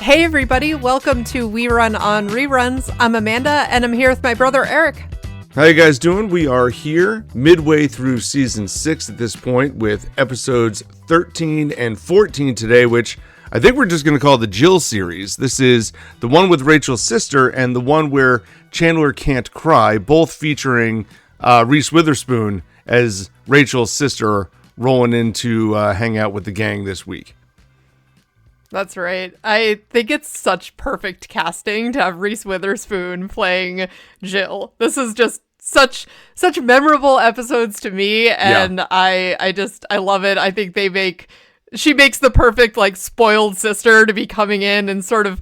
Hey everybody, welcome to We Run on Reruns. I'm Amanda and I'm here with my brother Eric. How you guys doing? We are here midway through season 6 at this point with episodes 13 and 14 today, which I think we're just going to call the Jill series. This is the one with Rachel's sister and the one where Chandler can't cry, both featuring Reese Witherspoon as Rachel's sister rolling in to hang out with the gang this week. That's right. I think it's such perfect casting to have Reese Witherspoon playing Jill. This is just such memorable episodes to me, and yeah. I love it. I think she makes the perfect like spoiled sister to be coming in and sort of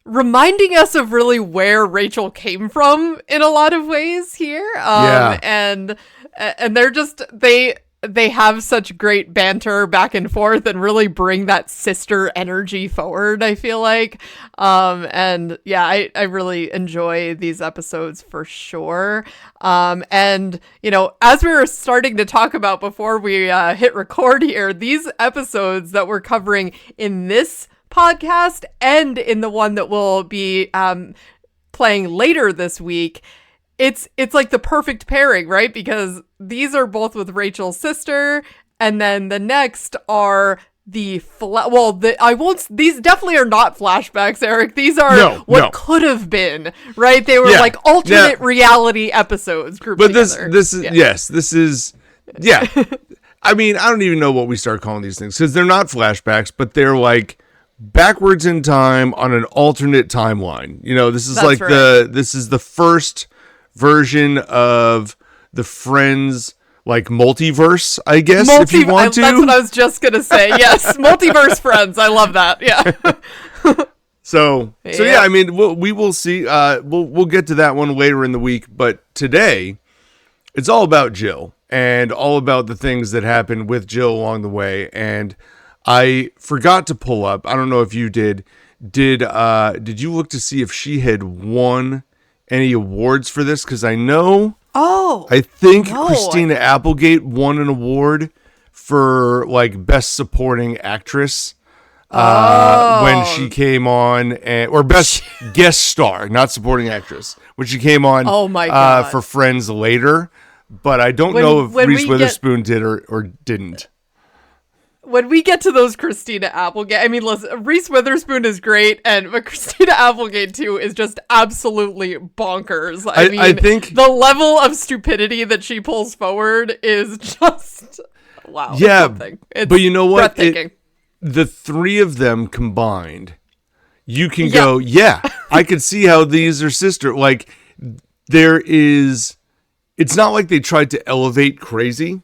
reminding us of really where Rachel came from in a lot of ways here. And they're just they have such great banter back and forth and really bring that sister energy forward, I feel like. And yeah, I really enjoy these episodes for sure. And, you know, as we were starting to talk about before we hit record here, these episodes that we're covering in this podcast and in the one that we'll be playing later this week, it's like the perfect pairing, right? Because these are both with Rachel's sister, and then the next are these definitely are not flashbacks, Eric. These are what could have been, right? They were like alternate reality episodes grouped together. This is I mean, I don't even know what we start calling these things because they're not flashbacks, but they're like backwards in time on an alternate timeline. You know, this is this is the first version of the Friends like multiverse, I guess, if you want to. That's what I was just gonna say. Yes, multiverse Friends. I love that. Yeah. So yeah. I mean, we will see. We'll get to that one later in the week. But today, it's all about Jill and all about the things that happened with Jill along the way. And I forgot to pull up. I don't know if you did. Did you look to see if she had won any awards for this? Because I know. I think Christina Applegate won an award for like best supporting actress when she came on, or best guest star, not supporting actress, when she came on. Oh my God. For Friends later. But I don't know if Reese Witherspoon did or didn't. When we get to those Christina Applegate, I mean, listen, Reese Witherspoon is great, but Christina Applegate, too, is just absolutely bonkers. I think the level of stupidity that she pulls forward is just, wow. Yeah, but you know what? The three of them combined, you can go, yeah, I could see how these are sister. Like, it's not like they tried to elevate crazy.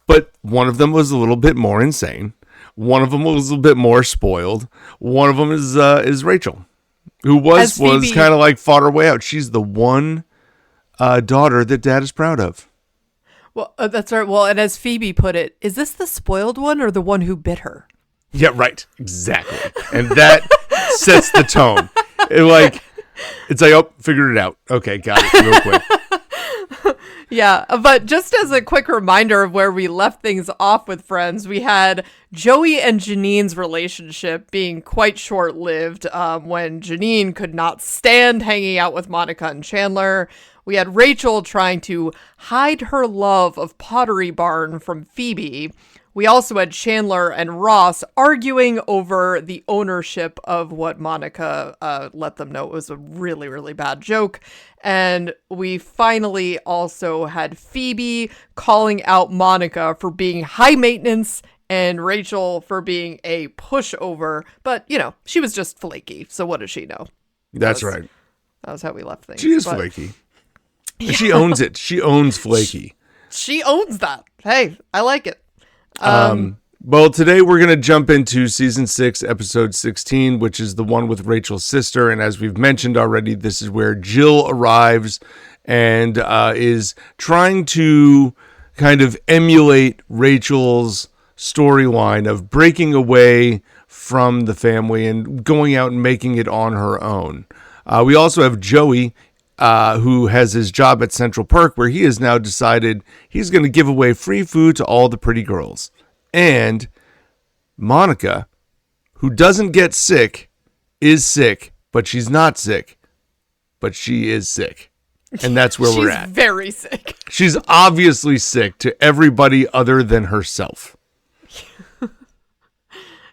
But one of them was a little bit more insane. One of them was a little bit more spoiled. One of them is Rachel, who was kind of like fought her way out. She's the one daughter that Dad is proud of. Well, that's right. Well, and as Phoebe put it, is this the spoiled one or the one who bit her? Yeah, right. Exactly. And that sets the tone. It's like, oh, figured it out. Okay, got it real quick. Yeah, but just as a quick reminder of where we left things off with Friends, we had Joey and Janine's relationship being quite short-lived when Janine could not stand hanging out with Monica and Chandler. We had Rachel trying to hide her love of Pottery Barn from Phoebe. We also had Chandler and Ross arguing over the ownership of what Monica let them know was a really, really bad joke. And we finally also had Phoebe calling out Monica for being high maintenance and Rachel for being a pushover. But, you know, she was just flaky. So what does she know? That's right. That was how we left things. She is flaky. Yeah. She owns it. She owns flaky. She owns that. Hey, I like it. Well, today we're going to jump into season 6, episode 16, which is the one with Rachel's sister. And as we've mentioned already, this is where Jill arrives and is trying to kind of emulate Rachel's storyline of breaking away from the family and going out and making it on her own. We also have Joey, who has his job at Central Perk, where he has now decided he's going to give away free food to all the pretty girls. And Monica, who doesn't get sick is sick, but she's not sick, but she is sick. And that's where we're at. She's very sick. She's obviously sick to everybody other than herself.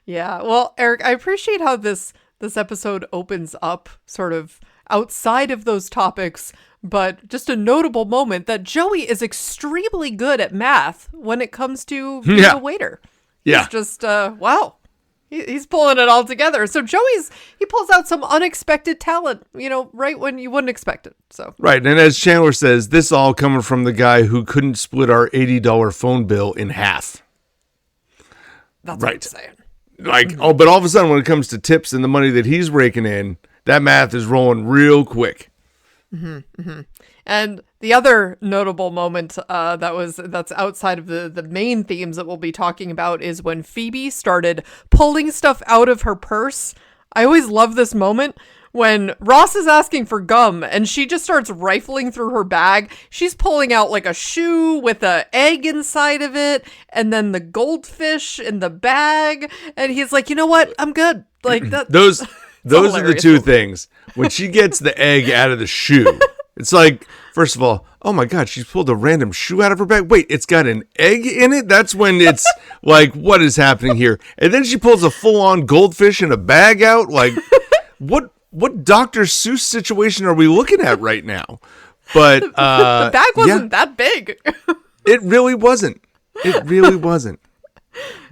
Yeah. Well, Eric, I appreciate how this episode opens up sort of outside of those topics, but just a notable moment that Joey is extremely good at math when it comes to being a waiter. Yeah. He's just, wow. He's pulling it all together. So he pulls out some unexpected talent, right when you wouldn't expect it. So right. And as Chandler says, this all coming from the guy who couldn't split our $80 phone bill in half. That's right. What I'm saying. Like, but all of a sudden when it comes to tips and the money that he's raking in, that math is rolling real quick. Mm-hmm, mm-hmm. And the other notable moment that's outside of the main themes that we'll be talking about is when Phoebe started pulling stuff out of her purse. I always love this moment when Ross is asking for gum and she just starts rifling through her bag. She's pulling out like a shoe with an egg inside of it and then the goldfish in the bag. And he's like, you know what? I'm good. Like that. Those are the two things. When she gets the egg out of the shoe, it's like, first of all, oh my God, she's pulled a random shoe out of her bag. Wait, it's got an egg in it? That's when it's like, what is happening here? And then she pulls a full-on goldfish in a bag out. Like, what Dr. Seuss situation are we looking at right now? But the bag wasn't that big. It really wasn't. It really wasn't.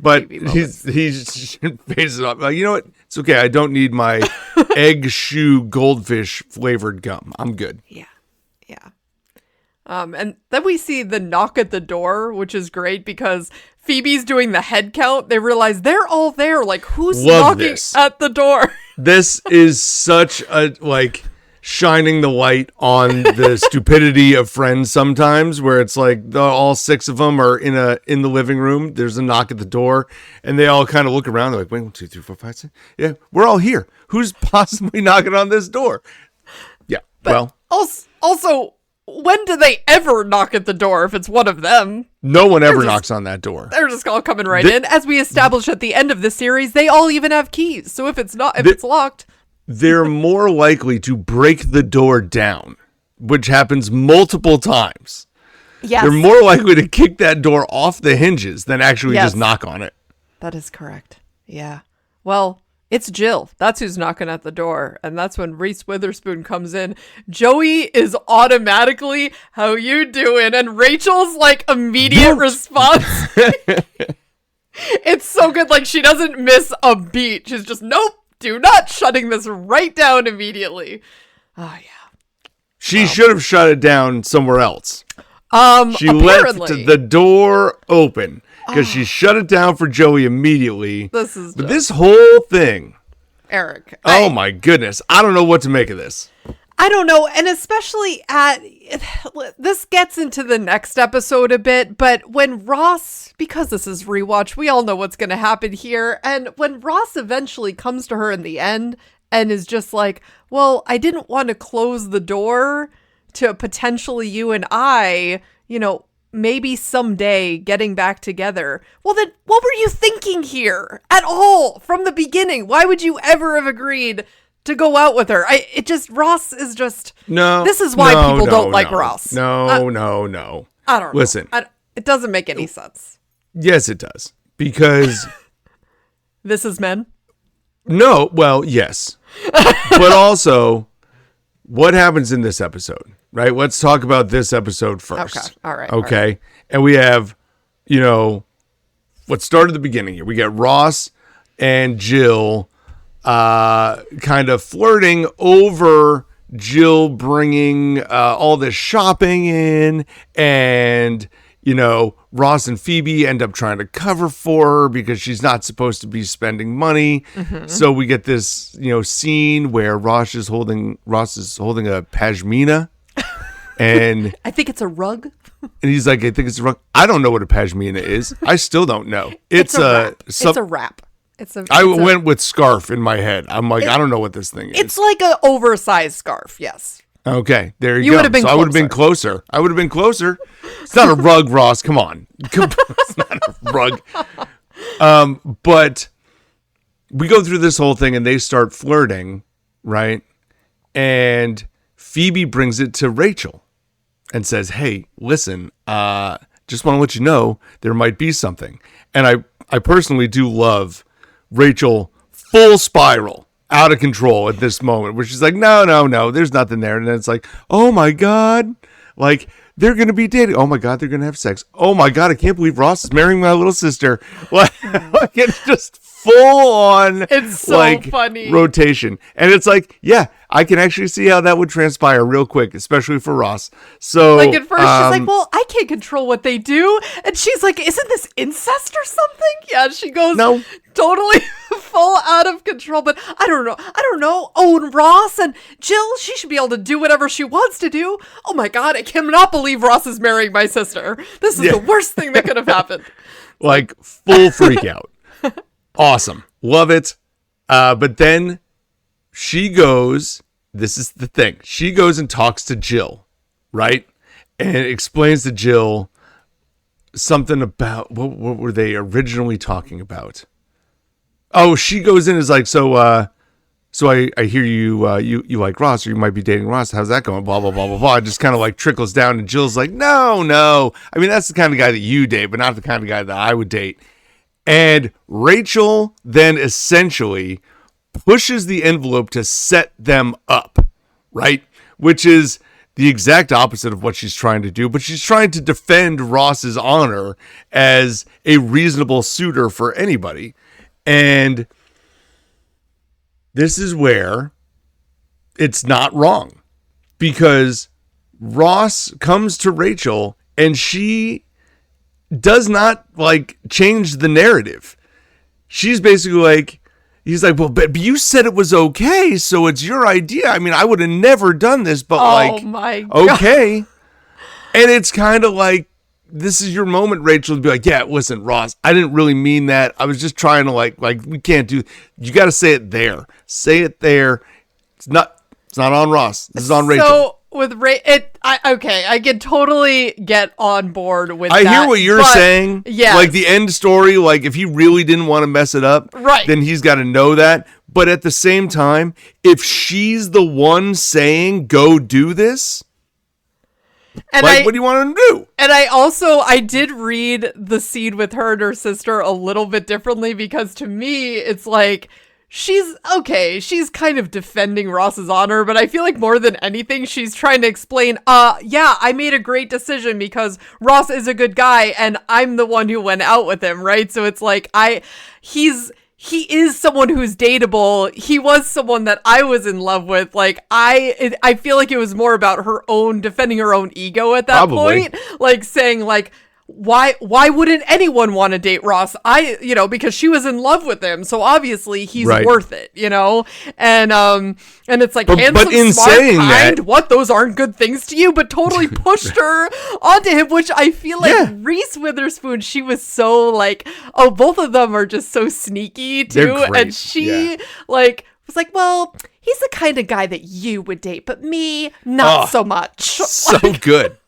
But he's faces off. Like, you know what? It's okay. I don't need my egg shoe goldfish flavored gum. I'm good. Yeah. And then we see the knock at the door, which is great because Phoebe's doing the head count. They realize they're all there. Like, who's knocking at the door? This is such a, like, shining the light on the stupidity of Friends sometimes, where it's like all six of them are in the living room. There's a knock at the door, and they all kind of look around. They're like, wait, 1, 2, 3, 4, 5, 6. Yeah, we're all here. Who's possibly knocking on this door? Yeah, but well. Also, when do they ever knock at the door if it's one of them? No one ever knocks on that door. They're just all coming right in. As we establish at the end of the series, they all even have keys. So if it's locked, they're more likely to break the door down, which happens multiple times. Yes. They're more likely to kick that door off the hinges than actually just knock on it. That is correct. Yeah. Well, it's Jill. That's who's knocking at the door. And that's when Reese Witherspoon comes in. Joey is automatically, how you doing? And Rachel's like immediate response. It's so good. Like she doesn't miss a beat. She's just, nope, do not, shutting this right down immediately. Oh, yeah. She should have shut it down somewhere else. She apparently left the door open. Because she shut it down for Joey immediately. This whole thing. Eric. Oh my goodness. I don't know what to make of this. I don't know. And especially this gets into the next episode a bit. But when Ross, because this is rewatch, we all know what's going to happen here. And when Ross eventually comes to her in the end and is just like, well, I didn't want to close the door to potentially you and I, maybe someday getting back together. Well, then what were you thinking here at all from the beginning? Why would you ever have agreed to go out with her? Ross is just, no. This is why people don't like Ross. No. I don't know. Listen. It doesn't make any sense. Yes, it does. Because. This is men? No, well, yes. But also, what happens in this episode? Right, let's talk about this episode first. Okay, all right. Okay, all right. And we have, what started at the beginning here. We get Ross and Jill kind of flirting over Jill bringing all this shopping in, and, Ross and Phoebe end up trying to cover for her because she's not supposed to be spending money. Mm-hmm. So we get this, scene where Ross is holding a pashmina. And I think it's a rug. And he's like, I think it's a rug. I don't know what a pashmina is. I still don't know. It's a wrap. I went with scarf in my head. I'm like, I don't know what this thing is. It's like an oversized scarf. Yes. Okay, there you go. Would have been so closer. I would have been closer. It's not a rug, Ross. Come on. It's not a rug. But we go through this whole thing and they start flirting, right? And Phoebe brings it to Rachel and says, hey, listen, just want to let you know there might be something. And I personally do love Rachel full spiral, out of control at this moment, where she's like, no, there's nothing there. And then it's like, oh my God, like they're going to be dating. Oh my God, they're going to have sex. Oh my God, I can't believe Ross is marrying my little sister. Like it's just full on. It's so like, funny rotation. And it's like, yeah, I can actually see how that would transpire real quick, especially for Ross. So like at first she's like, well, I can't control what they do. And she's like, isn't this incest or something? Yeah, she goes no. Totally full out of control. But I don't know. Oh, and Ross and Jill, she should be able to do whatever she wants to do. Oh my God, I cannot believe Ross is marrying my sister. This is the worst thing that could have happened. Like full freak out. Awesome. Love it. But then she goes, this is the thing. She goes and talks to Jill, right? And explains to Jill something about, what were they originally talking about? Oh, she goes in and is like, so I hear you like Ross, or you might be dating Ross. How's that going? Blah, blah, blah, blah, blah. It just kind of like trickles down. And Jill's like, no. I mean, that's the kind of guy that you date, but not the kind of guy that I would date. And Rachel then essentially pushes the envelope to set them up, right? Which is the exact opposite of what she's trying to do, but she's trying to defend Ross's honor as a reasonable suitor for anybody. And this is where it's not wrong, because Ross comes to Rachel and she does not like change the narrative. She's basically like, he's like, well, but you said it was okay, so it's your idea. I mean, I would have never done this, but my God. Okay. And it's kind of like, this is your moment, Rachel, to be like, yeah, listen, Ross, I didn't really mean that. I was just trying to like we can't do, you got to say it there. Say it there. It's not on Ross. This is on Rachel. So with I can totally get on board with I that. hear what you're saying. Yeah. Like the end story, like if he really didn't want to mess it up, right, then he's got to know that. But at the same time, if she's the one saying, go do this, and like, what do you want him to do? And I did read the scene with her and her sister a little bit differently, because to me, it's like, she's kind of defending Ross's honor, but I feel like more than anything, she's trying to explain, yeah, I made a great decision because Ross is a good guy and I'm the one who went out with him, right? So it's like, he is someone who's dateable. He was someone that I was in love with. Like, I feel like it was more about her own, defending her own ego at that point. Like, saying, like, why wouldn't anyone want to date Ross? Because she was in love with him. So obviously he's worth it, And it's like, handsome, but in smart, saying kind, that, what, those aren't good things to you, but totally pushed her onto him, which I feel like Reese Witherspoon, she was so like, oh, both of them are just so sneaky too. And she was like, well, he's the kind of guy that you would date, but me, not so much. So good.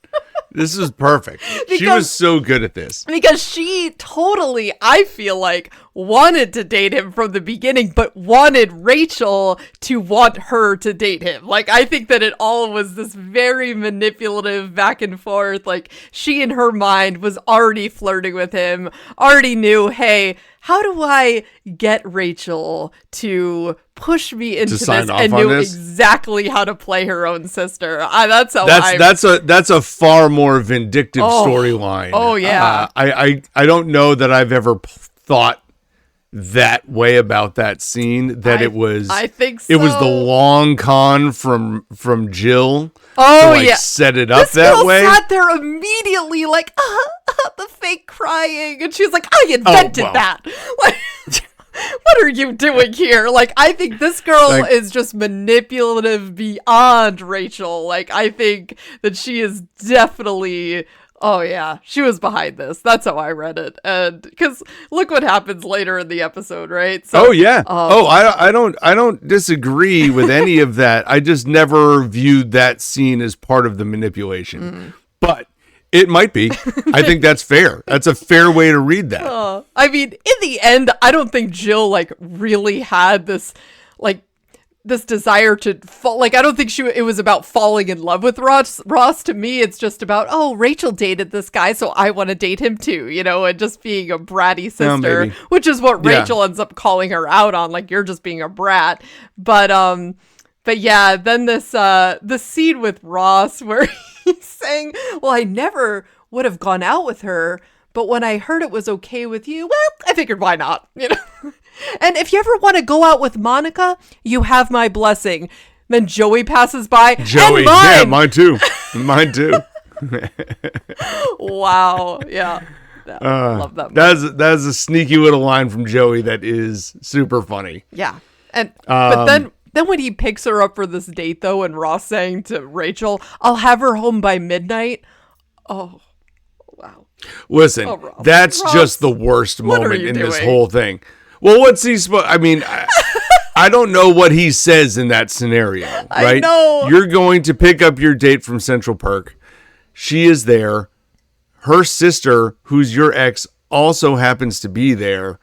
This is perfect. She was so good at this. Because she totally, I feel like, wanted to date him from the beginning, but wanted Rachel to want her to date him. Like, I think that it all was this very manipulative back and forth. Like, she in her mind was already flirting with him, already knew, hey, how do I get Rachel to push me into this, and knew exactly how to play her own sister. That's a far more vindictive storyline. Oh yeah. I don't know that I've ever thought that way about that scene. That I think so. It was the long con from Jill. Oh to, set it up this that way. Sat there immediately like the fake crying, and she was like, "I invented that." Like, what are you doing here? Like, I think this girl is just manipulative beyond Rachel. Like, I think that she is definitely. Oh yeah, she was behind this. That's how I read it, and because look what happens later in the episode, right? So, I don't disagree with any of that. I just never viewed that scene as part of the manipulation. But It might be. I think that's fair. That's a fair way to read that. I mean, in the end, I don't think Jill like really had this like this desire to fall. Like, I don't think it was about falling in love with Ross. To me, it's just about, oh, Rachel dated this guy, so I want to date him too, you know, and just being a bratty sister, which is what Rachel ends up calling her out on. Like, you're just being a brat. But yeah, then this scene with Ross where he's saying, well, I never would have gone out with her, but when I heard it was okay with you, well, I figured why not, you know? And if you ever want to go out with Monica, you have my blessing. Then Joey passes by. Joey, and mine. Yeah, mine too. Mine too. Wow. Yeah. Love that. That's a sneaky little line from Joey that is super funny. Yeah. And but then when he picks her up for this date, though, and Ross saying to Rachel, I'll have her home by midnight. Oh, wow. Listen, that's Ross, just the worst moment in doing? This whole thing. Well, what's he supposed? I mean, I don't know what he says in that scenario, right? I know. You're going to pick up your date from Central Park. She is there. Her sister, who's your ex, also happens to be there.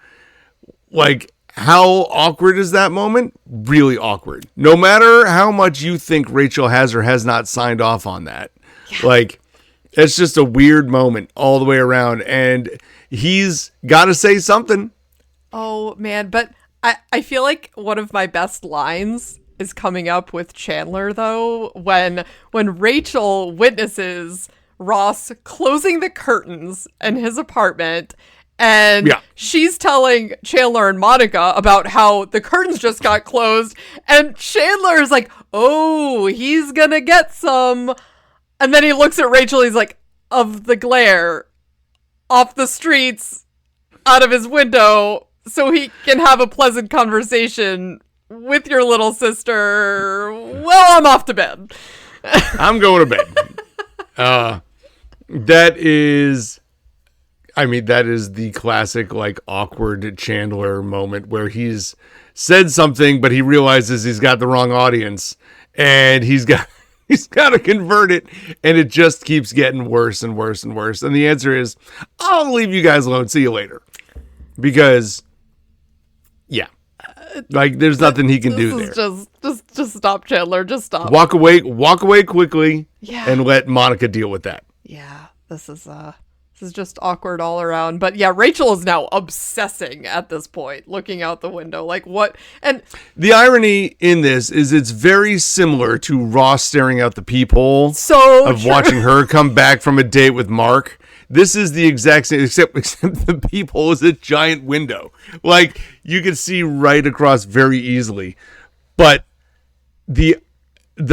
Like, how awkward is that moment? Really awkward. No matter how much you think Rachel has or has not signed off on that. Yeah. Like, it's just a weird moment all the way around. And he's got to say something. Oh, man. But I feel like one of my best lines is coming up with Chandler, though, when Rachel witnesses Ross closing the curtains in his apartment. And she's telling Chandler and Monica about how the curtains just got closed. And Chandler's like, oh, he's going to get some. And then he looks at Rachel. He's like, of the glare off the streets out of his window so he can have a pleasant conversation with your little sister. Well, I'm off to bed. I'm going to bed. That is the classic, like, awkward Chandler moment where he's said something, but he realizes he's got the wrong audience and he's got to convert it, and it just keeps getting worse and worse and worse. And the answer is, I'll leave you guys alone. See you later. Because, yeah, like, there's nothing he can do there. Just stop, Chandler. Just stop. Walk away quickly, and let Monica deal with that. Yeah, this is just awkward all around. But yeah, Rachel is now obsessing at this point, looking out the window. Like, what? And the irony in this is it's very similar to Ross staring out the peephole of watching her come back from a date with Mark. This is the exact same, except the peephole is a giant window. Like, you can see right across very easily. But the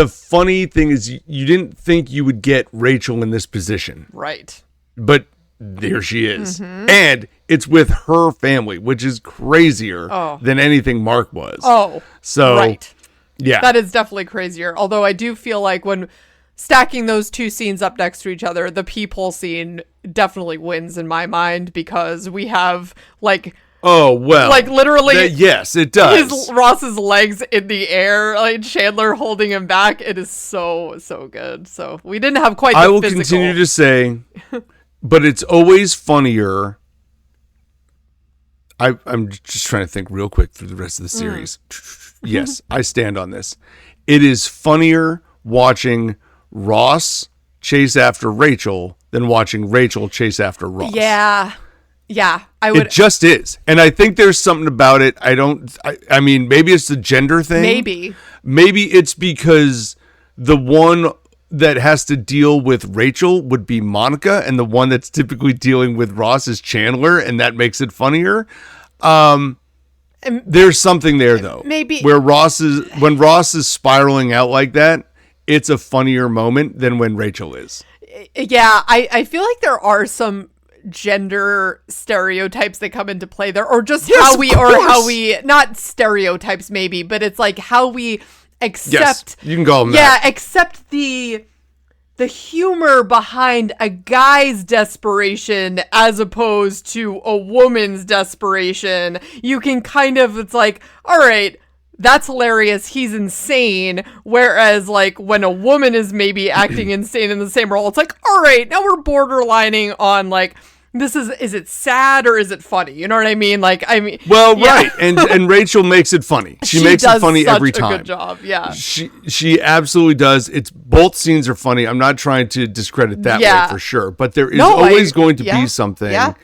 funny thing is, you didn't think you would get Rachel in this position. Right. But there she is. Mm-hmm. And it's with her family, which is crazier than anything Mark was. Oh, so right. Yeah. That is definitely crazier. Although I do feel like when stacking those two scenes up next to each other, the peephole scene definitely wins in my mind, because we have, like... Oh, well. Like, literally... yes, it does. Ross's legs in the air, like Chandler holding him back. It is so, so good. So, we didn't have quite the I will physical. continue to say, but it's always funnier. I'm just trying to think real quick through the rest of the series. Yes, I stand on this. It is funnier watching Ross chase after Rachel than watching Rachel chase after Ross. Yeah, I would. It just is. And I think there's something about it. I mean, maybe it's the gender thing. Maybe it's because the one that has to deal with Rachel would be Monica, and the one that's typically dealing with Ross is Chandler, and that makes it funnier. There's something there, though. Maybe when Ross is spiraling out like that, it's a funnier moment than when Rachel is. Yeah, I feel like there are some gender stereotypes that come into play there, or just how we not stereotypes maybe, but it's like how we accept, you can call them that. Accept the humor behind a guy's desperation as opposed to a woman's desperation. You can kind of, it's like, all right, that's hilarious. He's insane. Whereas, like, when a woman is maybe acting insane in the same role, it's like, all right, now we're borderlining on, like, is it sad or is it funny? You know what I mean? Like, well, yeah. Right. And Rachel makes it funny. She makes it funny every time. A good job. Yeah. She absolutely does. Both scenes are funny. I'm not trying to discredit that way for sure, but there is always going to be something. Yeah.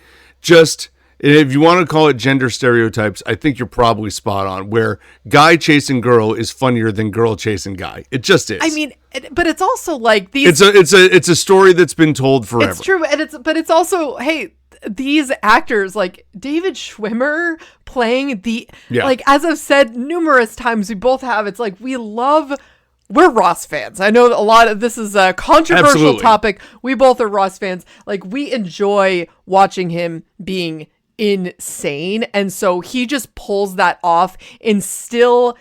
Just, if you want to call it gender stereotypes, I think you're probably spot on, where guy chasing girl is funnier than girl chasing guy. It just is. I mean, but it's also like these. It's a story that's been told forever. It's true, and it's also, hey, these actors like David Schwimmer playing like, as I've said numerous times, we both have. It's like we're Ross fans. I know a lot of this is a controversial topic. We both are Ross fans. Like, we enjoy watching him being insane, and so he just pulls that off in still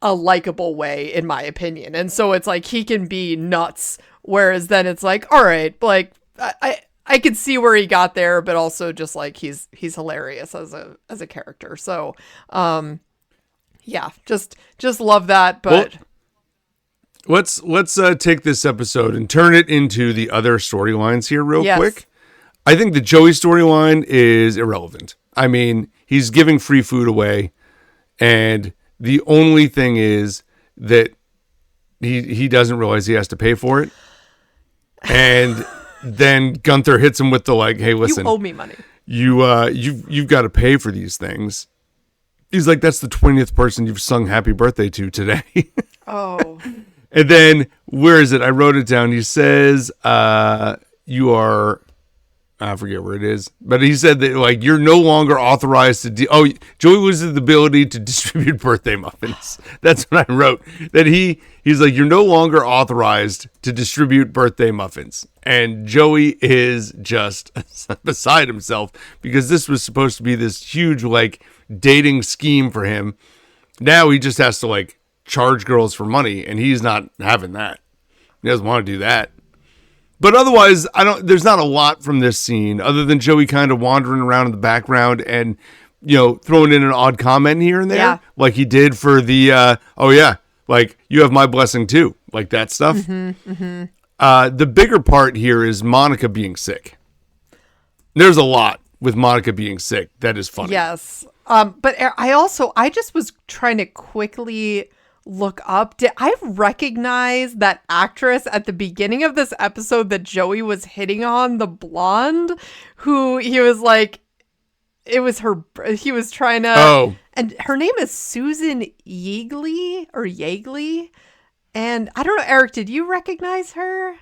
a likable way, in my opinion. And so it's like he can be nuts, whereas then it's like, all right, like I could see where he got there, but also just like he's hilarious as a character. So yeah, just love that. But let's take this episode and turn it into the other storylines here real quick. I think the Joey storyline is irrelevant. I mean, he's giving free food away, and the only thing is that he doesn't realize he has to pay for it. And then Gunther hits him with the, like, hey, listen, you owe me money. You've got to pay for these things. He's like, that's the 20th person you've sung happy birthday to today. Oh. And then, where is it? I wrote it down. He says, you are, I forget where it is, but he said that, like, you're no longer authorized to Joey loses the ability to distribute birthday muffins. That's what I wrote. That he's like, you're no longer authorized to distribute birthday muffins. And Joey is just beside himself, because this was supposed to be this huge, like, dating scheme for him. Now he just has to, like, charge girls for money, and he's not having that. He doesn't want to do that. But otherwise, there's not a lot from this scene other than Joey kind of wandering around in the background and, you know, throwing in an odd comment here and there, like he did for the like, you have my blessing too, like that stuff. The bigger part here is Monica being sick. There's a lot with Monica being sick that is funny. Yes. But I just was trying to quickly look up. Did I recognize that actress at the beginning of this episode that Joey was hitting on, the blonde, who he was like, it was her, he was trying to, and her name is Susan Yeagley. And I don't know, Eric, did you recognize her?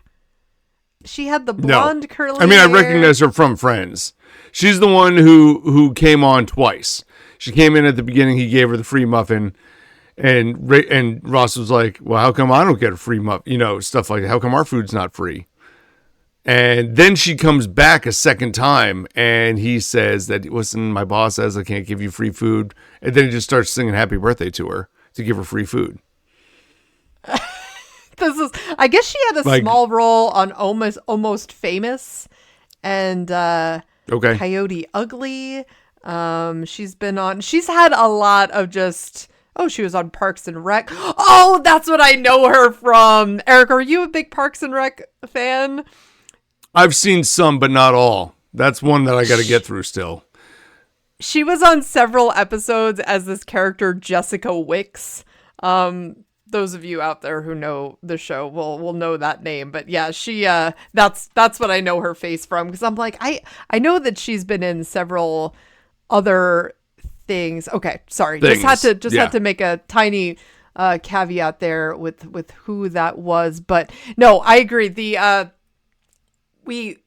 She had the blonde curly hair. I recognize her from Friends. She's the one who came on twice. She came in at the beginning. He gave her the free muffin. And Ross was like, well, how come I don't get a free muffin? You know, stuff like that. How come our food's not free? And then she comes back a second time, and he says that, listen, my boss says I can't give you free food. And then he just starts singing happy birthday to her to give her free food. I guess she had a small role on Almost Famous and Coyote Ugly. She's had a lot of just, she was on Parks and Rec. Oh, that's what I know her from. Eric, are you a big Parks and Rec fan? I've seen some, but not all. That's one that I got to get through still. She was on several episodes as this character, Jessica Wicks. Those of you out there who know the show will know that name. But yeah, she that's what I know her face from, because I'm like, I know that she's been in several other things. Okay, sorry. Had to make a tiny caveat there with who that was. But no, I agree. We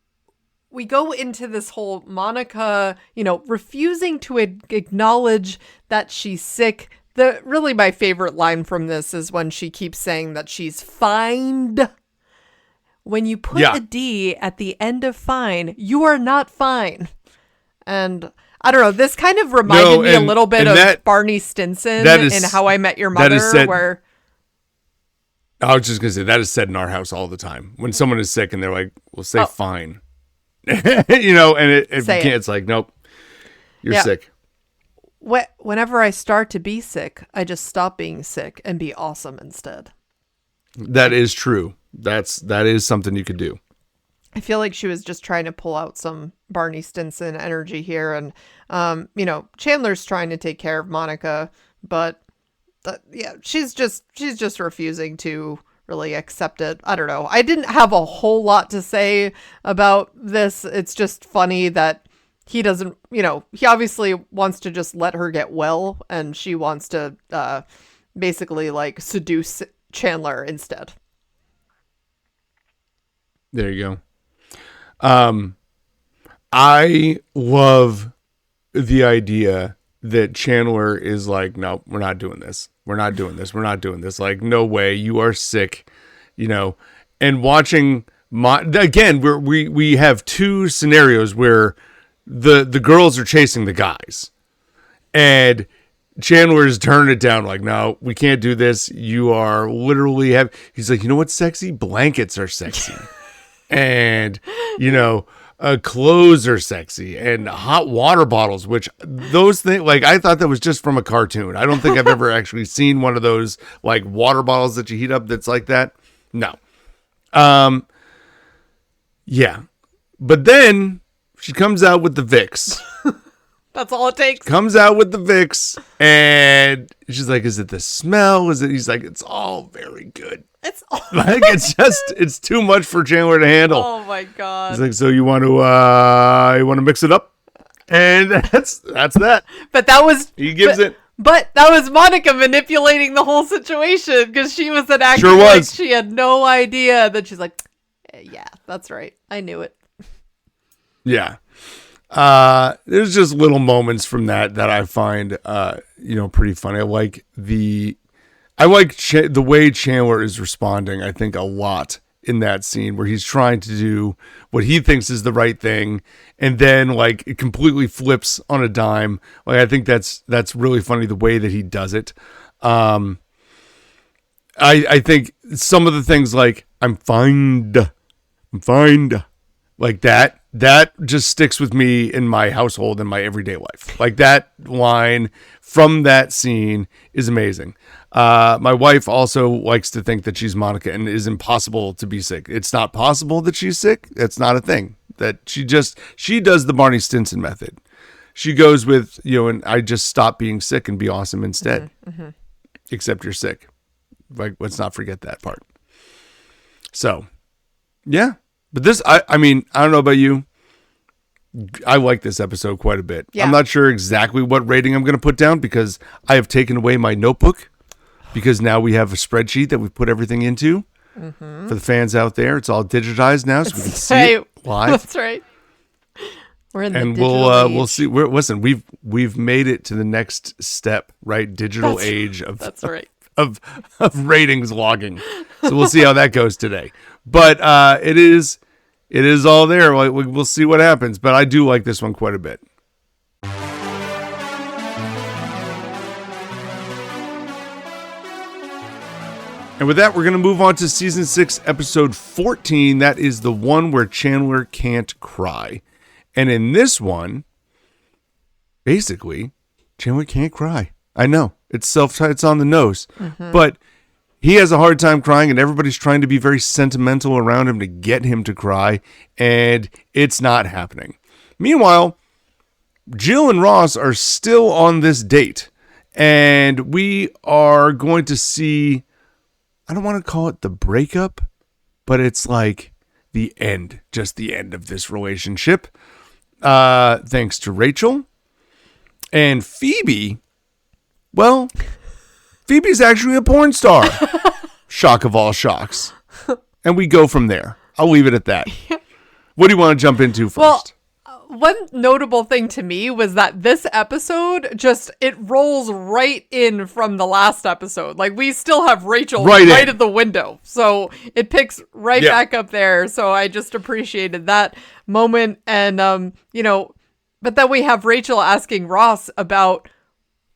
go into this whole Monica, refusing to acknowledge that she's sick. Really my favorite line from this is when she keeps saying that she's fined. When you put a D at the end of fine, you are not fine. And I don't know, this kind of reminded me a little bit of Barney Stinson in How I Met Your Mother, where I was just going to say, that is said in our house all the time. When someone is sick and they're like, well, say fine. And it's like, nope, you're sick. Whenever I start to be sick, I just stop being sick and be awesome instead. That is true. That is something you could do. I feel like she was just trying to pull out some Barney Stinson energy here. And, Chandler's trying to take care of Monica, but she's just refusing to really accept it. I don't know. I didn't have a whole lot to say about this. It's just funny that he doesn't, he obviously wants to just let her get well, and she wants to basically like seduce Chandler instead. There you go. I love the idea that Chandler is like, no, we're not doing this. We're not doing this. We're not doing this. Like, no way. You are sick, and watching again, we have two scenarios where the girls are chasing the guys, and Chandler's turning it down like, no, we can't do this. You are literally he's like, you know what's sexy? Blankets are sexy. And, clothes are sexy, and hot water bottles, which those things, like, I thought that was just from a cartoon. I don't think I've ever actually seen one of those like water bottles that you heat up that's like that. No. Yeah. But then she comes out with the Vicks. That's all it takes. Comes out with the Vicks, and she's like, is it the smell? He's like, it's all very good. It's all like, it's too much for Chandler to handle. Oh my God. He's like, so you want to mix it up? And that's that. But that was, he gives it. But that was Monica manipulating the whole situation, because she was acting sure like she had no idea. That she's like, yeah, that's right. I knew it. Yeah. There's just little moments from that I find, pretty funny. I like the way Chandler is responding, I think, a lot in that scene where he's trying to do what he thinks is the right thing, and then like it completely flips on a dime. Like, I think that's really funny the way that he does it. I think some of the things like I'm fine, like that just sticks with me in my household, in my everyday life. Like, that line from that scene is amazing. My wife also likes to think that she's Monica and it is impossible to be sick. It's not possible that she's sick. That's not a thing. That she does the Barney Stinson method. She goes with, and I just stop being sick and be awesome instead. Mm-hmm. Except you're sick. Like, let's not forget that part. So, yeah. But this, I mean, I don't know about you. I like this episode quite a bit. Yeah. I'm not sure exactly what rating I'm going to put down, because I have taken away my notebook, because now we have a spreadsheet that we put everything into. Mm-hmm. For the fans out there, it's all digitized now, so we can see it live. That's right. We're in the digital age. We'll see. Listen, we've made it to the next step, right? Digital age of that's right. of ratings logging. So we'll see how that goes today. But it is all there. We'll see what happens. But I do like this one quite a bit. And with that, we're going to move on to season 6, episode 14. That is the one where Chandler can't cry. And in this one, basically, Chandler can't cry. I know it's on the nose, but he has a hard time crying, and everybody's trying to be very sentimental around him to get him to cry, and it's not happening. Meanwhile, Jill and Ross are still on this date, and we are going to see, I don't want to call it the breakup, but it's like the end, just the end of this relationship, thanks to Rachel. And Phoebe, well, Phoebe's actually a porn star. Shock of all shocks. And we go from there. I'll leave it at that. What do you want to jump into first? Well, one notable thing to me was that this episode it rolls right in from the last episode. Like, we still have Rachel right at the window. So it picks back up there. So I just appreciated that moment. And, but then we have Rachel asking Ross about,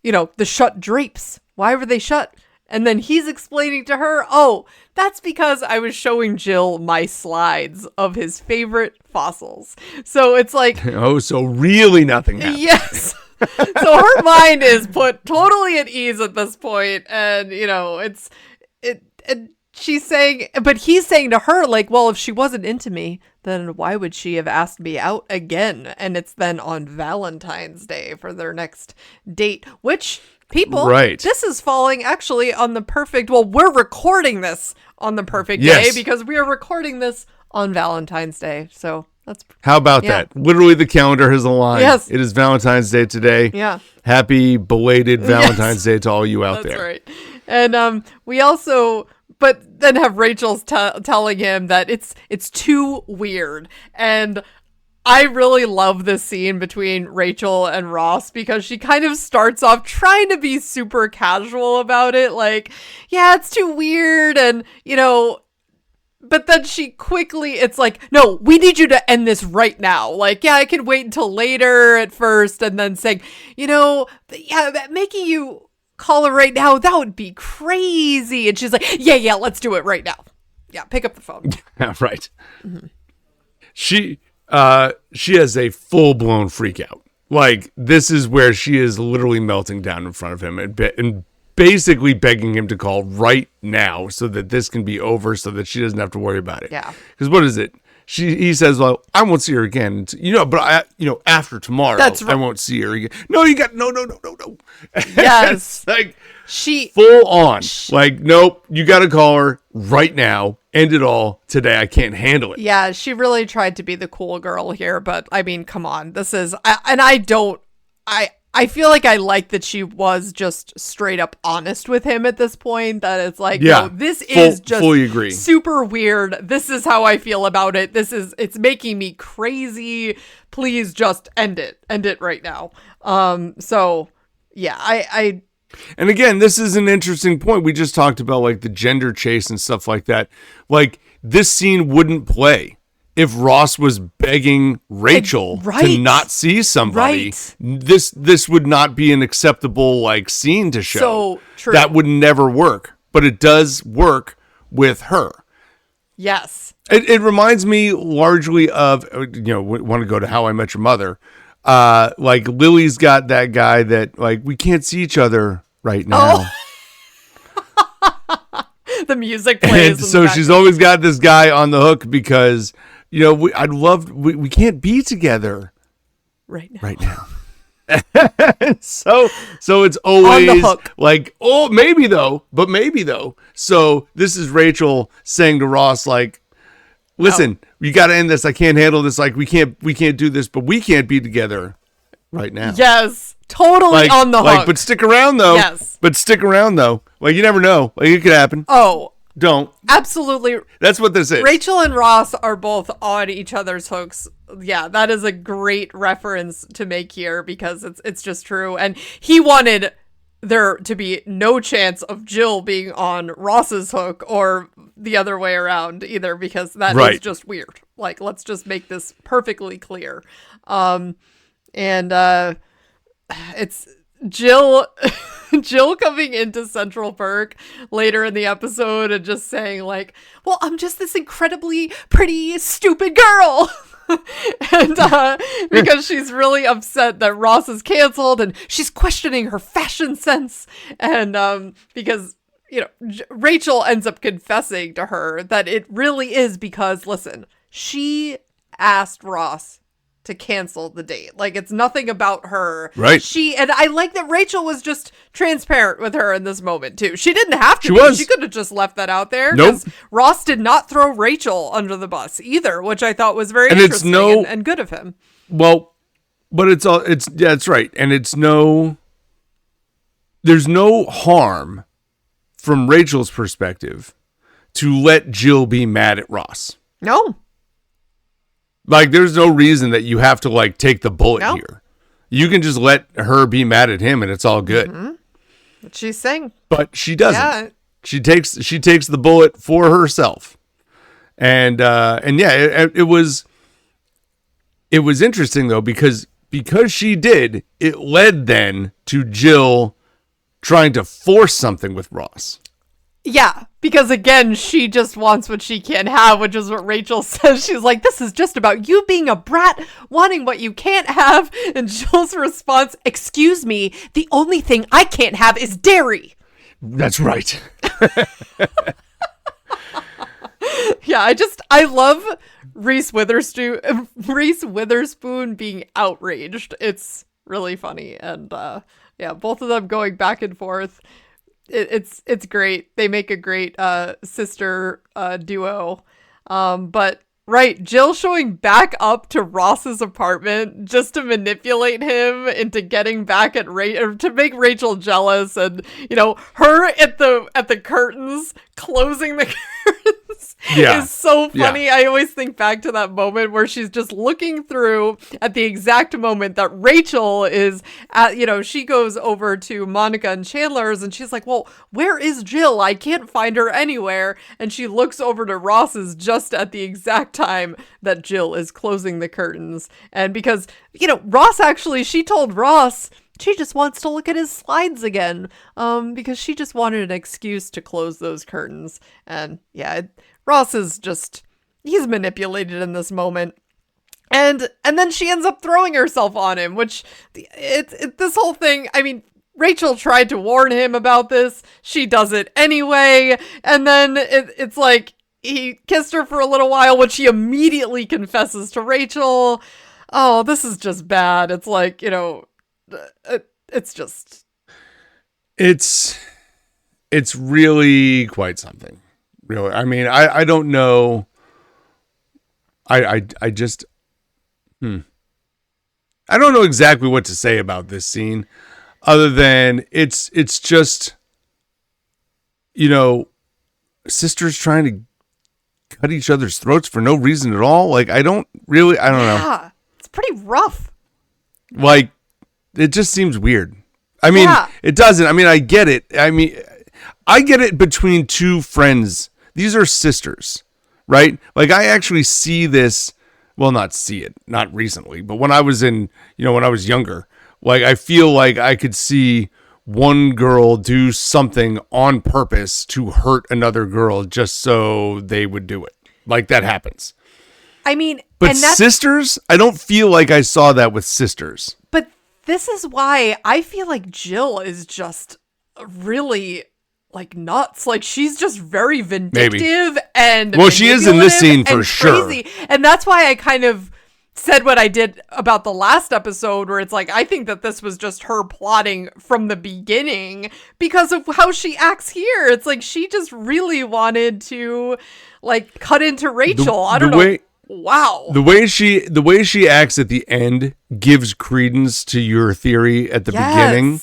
the shut drapes. Why were they shut? And then he's explaining to her, oh, that's because I was showing Jill my slides of his favorite fossils. So it's like... Oh, so really nothing happened. Yes. So her mind is put totally at ease at this point, and she's saying, but he's saying to her, like, well, if she wasn't into me, then why would she have asked me out again? And it's then on Valentine's Day for their next date, which people, right. This is falling actually on the perfect, well, we're recording this on the perfect day because we are recording this on Valentine's Day. So that's, how about that? Literally the calendar has aligned. Yes. It is Valentine's Day today. Yeah. Happy belated Valentine's Day to all you out there. That's right. And we also, but then have Rachel's telling him that it's too weird. And I really love this scene between Rachel and Ross because she kind of starts off trying to be super casual about it. Like, yeah, it's too weird. And, but then she quickly, it's like, no, we need you to end this right now. Like, yeah, I can wait until later at first. And then saying, making you call her right now, that would be crazy. And she's like, yeah, let's do it right now. Yeah, pick up the phone. Yeah, right. Mm-hmm. She has a full-blown freak out. Like, this is where she is literally melting down in front of him and basically begging him to call right now so that this can be over, so that she doesn't have to worry about it. Yeah. Because what is it? He says, well, I won't see her again. But after tomorrow, that's right. I won't see her again. No, no. Yes. Like, full on. Like, nope, you got to call her right now. End it all today. I can't handle it. Yeah, she really tried to be the cool girl here, but I mean, come on. This is, I feel like I like that she was just straight up honest with him at this point, that it's like, no, this is just fully agree. Super weird. This is how I feel about it. It's making me crazy. Please just end it. End it right now. So yeah, and again, this is an interesting point. We just talked about like the gender chase and stuff like that. Like, this scene wouldn't play if Ross was begging Rachel to not see somebody. Right. This would not be an acceptable like scene to show. So true. That would never work, but it does work with her. Yes. It reminds me largely of, want to go to How I Met Your Mother. Like, Lily's got that guy that, like, we can't see each other right now. Oh. The music plays. And so she's always got this guy on the hook because, we can't be together right now. So it's always on the hook. Like, oh, maybe though. So this is Rachel saying to Ross, like, listen, you got to end this. I can't handle this. Like, we can't do this, but we can't be together right now. Yes, totally on the hook. Like, but stick around though. Yes. But stick around though. Like, you never know. Like, it could happen. Oh, don't. Absolutely. That's what this is. Rachel and Ross are both on each other's hooks. Yeah, that is a great reference to make here because it's just true. And he wanted there to be no chance of Jill being on Ross's hook or the other way around either, because that is just weird. Like, let's just make this perfectly clear. It's Jill coming into Central Perk later in the episode and just saying like, well, I'm just this incredibly pretty, stupid girl. And because she's really upset that Ross is canceled and she's questioning her fashion sense. And because, Rachel ends up confessing to her that it really is because, listen, she asked Ross to cancel the date. Like, it's nothing about her. Right. And I like that Rachel was just transparent with her in this moment too. She didn't have to She could have just left that out there. Nope. Ross did not throw Rachel under the bus either, which I thought was very interesting and good of him. Well, but that's right. And there's no harm from Rachel's perspective to let Jill be mad at Ross. No. Like, there's no reason that you have to, like, take the bullet here. You can just let her be mad at him and it's all good. Mm-hmm. What she's saying. But she doesn't. Yeah. She takes the bullet for herself. And yeah, it was interesting though, because she did, it led then to Jill trying to force something with Ross. Yeah, because again, she just wants what she can't have, which is what Rachel says. She's like, this is just about you being a brat, wanting what you can't have. And Jill's response, excuse me, the only thing I can't have is dairy. That's right. Yeah, I love Reese Witherspoon being outraged. It's really funny. And yeah, both of them going back and forth. It's great. They make a great sister duo. But right, Jill showing back up to Ross's apartment just to manipulate him into getting back at or to make Rachel jealous, and her at the curtains, closing the curtains is so funny. Yeah. I always think back to that moment where she's just looking through at the exact moment that Rachel is at, she goes over to Monica and Chandler's and she's like, well, where is Jill? I can't find her anywhere. And she looks over to Ross's just at the exact time that Jill is closing the curtains. And because, Ross she told Ross she just wants to look at his slides again, because she just wanted an excuse to close those curtains. And yeah, Ross is he's manipulated in this moment. And then she ends up throwing herself on him, which this whole thing, I mean, Rachel tried to warn him about this. She does it anyway. And then it's like he kissed her for a little while, which she immediately confesses to Rachel. Oh, this is just bad. It's like, it's just. It's really quite something. Really. I mean, I don't know. I just. I don't know exactly what to say about this scene, other than it's just, sisters trying to cut each other's throats for no reason at all. Like, I don't know. Yeah, it's pretty rough. Like, it just seems weird. I mean, It doesn't. I mean, I get it. I mean, I get it between two friends. These are sisters, right? Like, I actually see this. Well, not see it, not recently, but when I was when I was younger, like, I feel like I could see one girl do something on purpose to hurt another girl just so they would do it. Like, that happens. I mean, but sisters, I don't feel like I saw that with sisters. But this is why I feel like Jill is just really like nuts. Like, she's just very vindictive and she is in this scene for sure. And that's why I kind of said what I did about the last episode, where it's like, I think that this was just her plotting from the beginning because of how she acts here. It's like she just really wanted to like cut into Rachel. I don't know. Wow. The way she acts at the end gives credence to your theory at the beginning,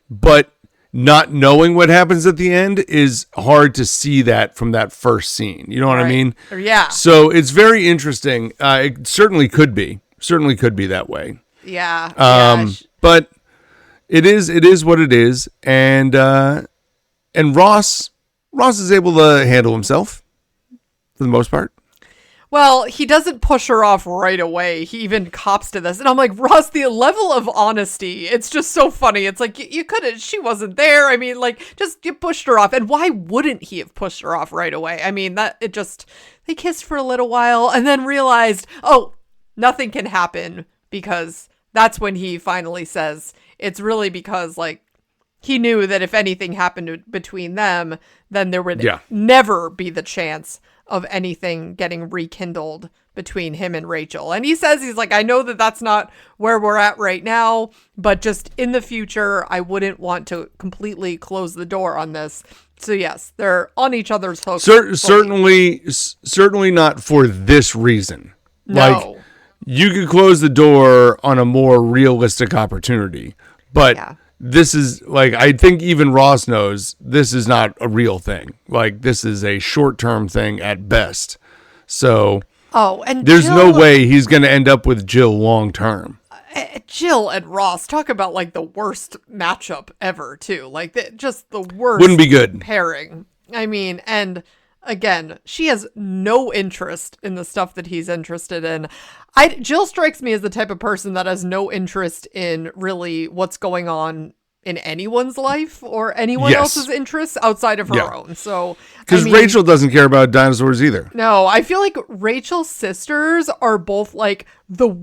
but not knowing what happens at the end is hard to see that from that first scene. You know what I mean? Yeah. So it's very interesting. It certainly could be that way. Yeah. But it is what it is. And Ross is able to handle himself for the most part. Well, he doesn't push her off right away. He even cops to this. And I'm like, Ross, the level of honesty, it's just so funny. It's like, you couldn't, she wasn't there. I mean, like, just you pushed her off. And why wouldn't he have pushed her off right away? I mean, they kissed for a little while and then realized, oh, nothing can happen, because that's when he finally says it's really because, like, he knew that if anything happened between them, then there would never be the chance of anything getting rekindled between him and Rachel. And he says, he's like, I know that that's not where we're at right now, but just in the future, I wouldn't want to completely close the door on this. So yes, they're on each other's hooks. Certainly not for this reason. No. Like, you could close the door on a more realistic opportunity, but this is, like, I think even Ross knows this is not a real thing. Like, this is a short-term thing at best. So and there's no way he's going to end up with Jill long-term. Jill and Ross, talk about, like, the worst matchup ever, too. Like, just the worst. Wouldn't be good pairing. I mean, and again, she has no interest in the stuff that he's interested in. Jill strikes me as the type of person that has no interest in really what's going on in anyone's life or anyone else's interests outside of her own. So because Rachel doesn't care about dinosaurs either. No, I feel like Rachel's sisters are both like they're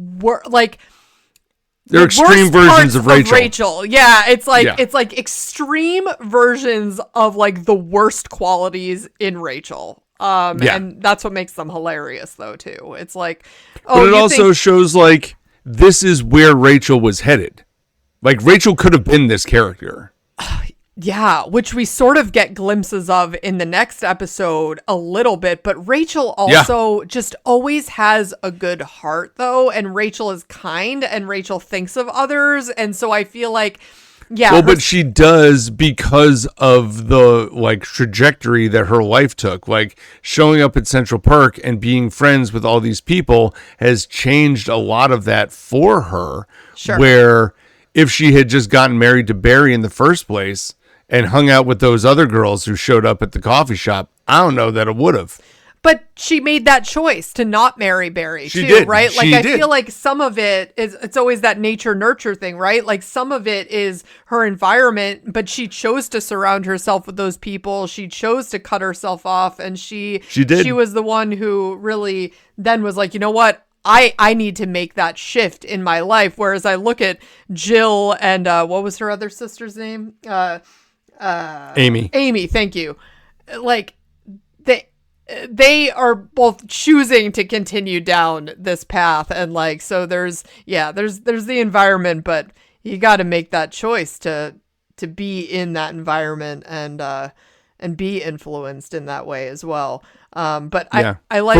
extreme versions of Rachel. Yeah, it's like extreme versions of like the worst qualities in Rachel. And that's what makes them hilarious though too. It's like, but it also shows like this is where Rachel was headed. Like, Rachel could have been this character. Yeah, which we sort of get glimpses of in the next episode a little bit. But Rachel also just always has a good heart, though. And Rachel is kind and Rachel thinks of others. And so I feel like, Well, but she does because of the, like, trajectory that her life took. Like, showing up at Central Park and being friends with all these people has changed a lot of that for her. Sure. Where if she had just gotten married to Barry in the first place and hung out with those other girls who showed up at the coffee shop, I don't know that it would have. But she made that choice to not marry Barry, she too, did. right? Like, I feel like some of it is, it's always that nature-nurture thing, right? Like, some of it is her environment, but she chose to surround herself with those people. She chose to cut herself off, and she did. She was the one who really then was like, you know what? I need to make that shift in my life. Whereas I look at Jill and what was her other sister's name? Amy. Amy, thank you. Like they are both choosing to continue down this path, and like so there's the environment, but you got to make that choice to be in that environment and be influenced in that way as well. But I like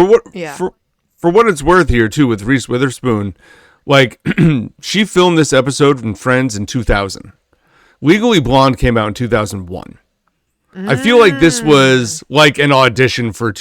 For what it's worth here, too, with Reese Witherspoon, like, she filmed this episode from Friends in 2000. Legally Blonde came out in 2001. I feel like this was, like, an audition for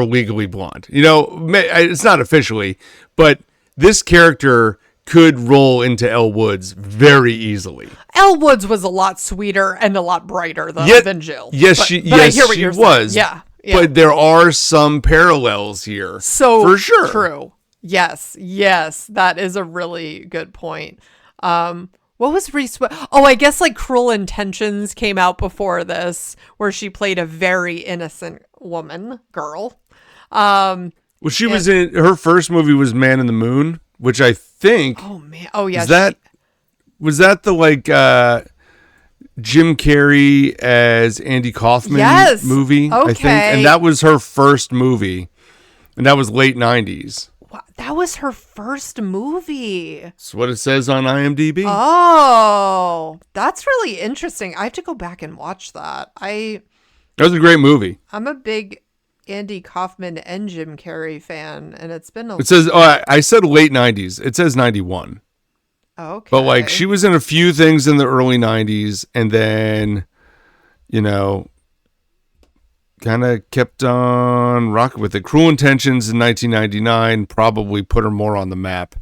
Legally Blonde. You know, it's not officially, but this character could roll into Elle Woods very easily. Elle Woods was a lot sweeter and a lot brighter, though, than Jill. Yes, she was. Yeah. But there are some parallels here. So for sure. True. Yes, that is a really good point. What was Reese? Oh, I guess like Cruel Intentions came out before this, where she played a very innocent girl. Well, she was in her first movie was Man in the Moon, which I think. Oh man! Oh yeah. Was that the like Jim Carrey as Andy Kaufman movie? Okay. I think, and that was her first movie, and that was late 90s. Wow, that was her first movie. That's what it says on IMDb. Oh, that's really interesting. I have to go back and watch that. That was a great movie. I'm a big Andy Kaufman and Jim Carrey fan, and it's been It says, I said late 90s. It says 91. Okay. But like she was in a few things in the early 90s and then, you know, kind of kept on rocking with it. Cruel Intentions in 1999 probably put her more on the map.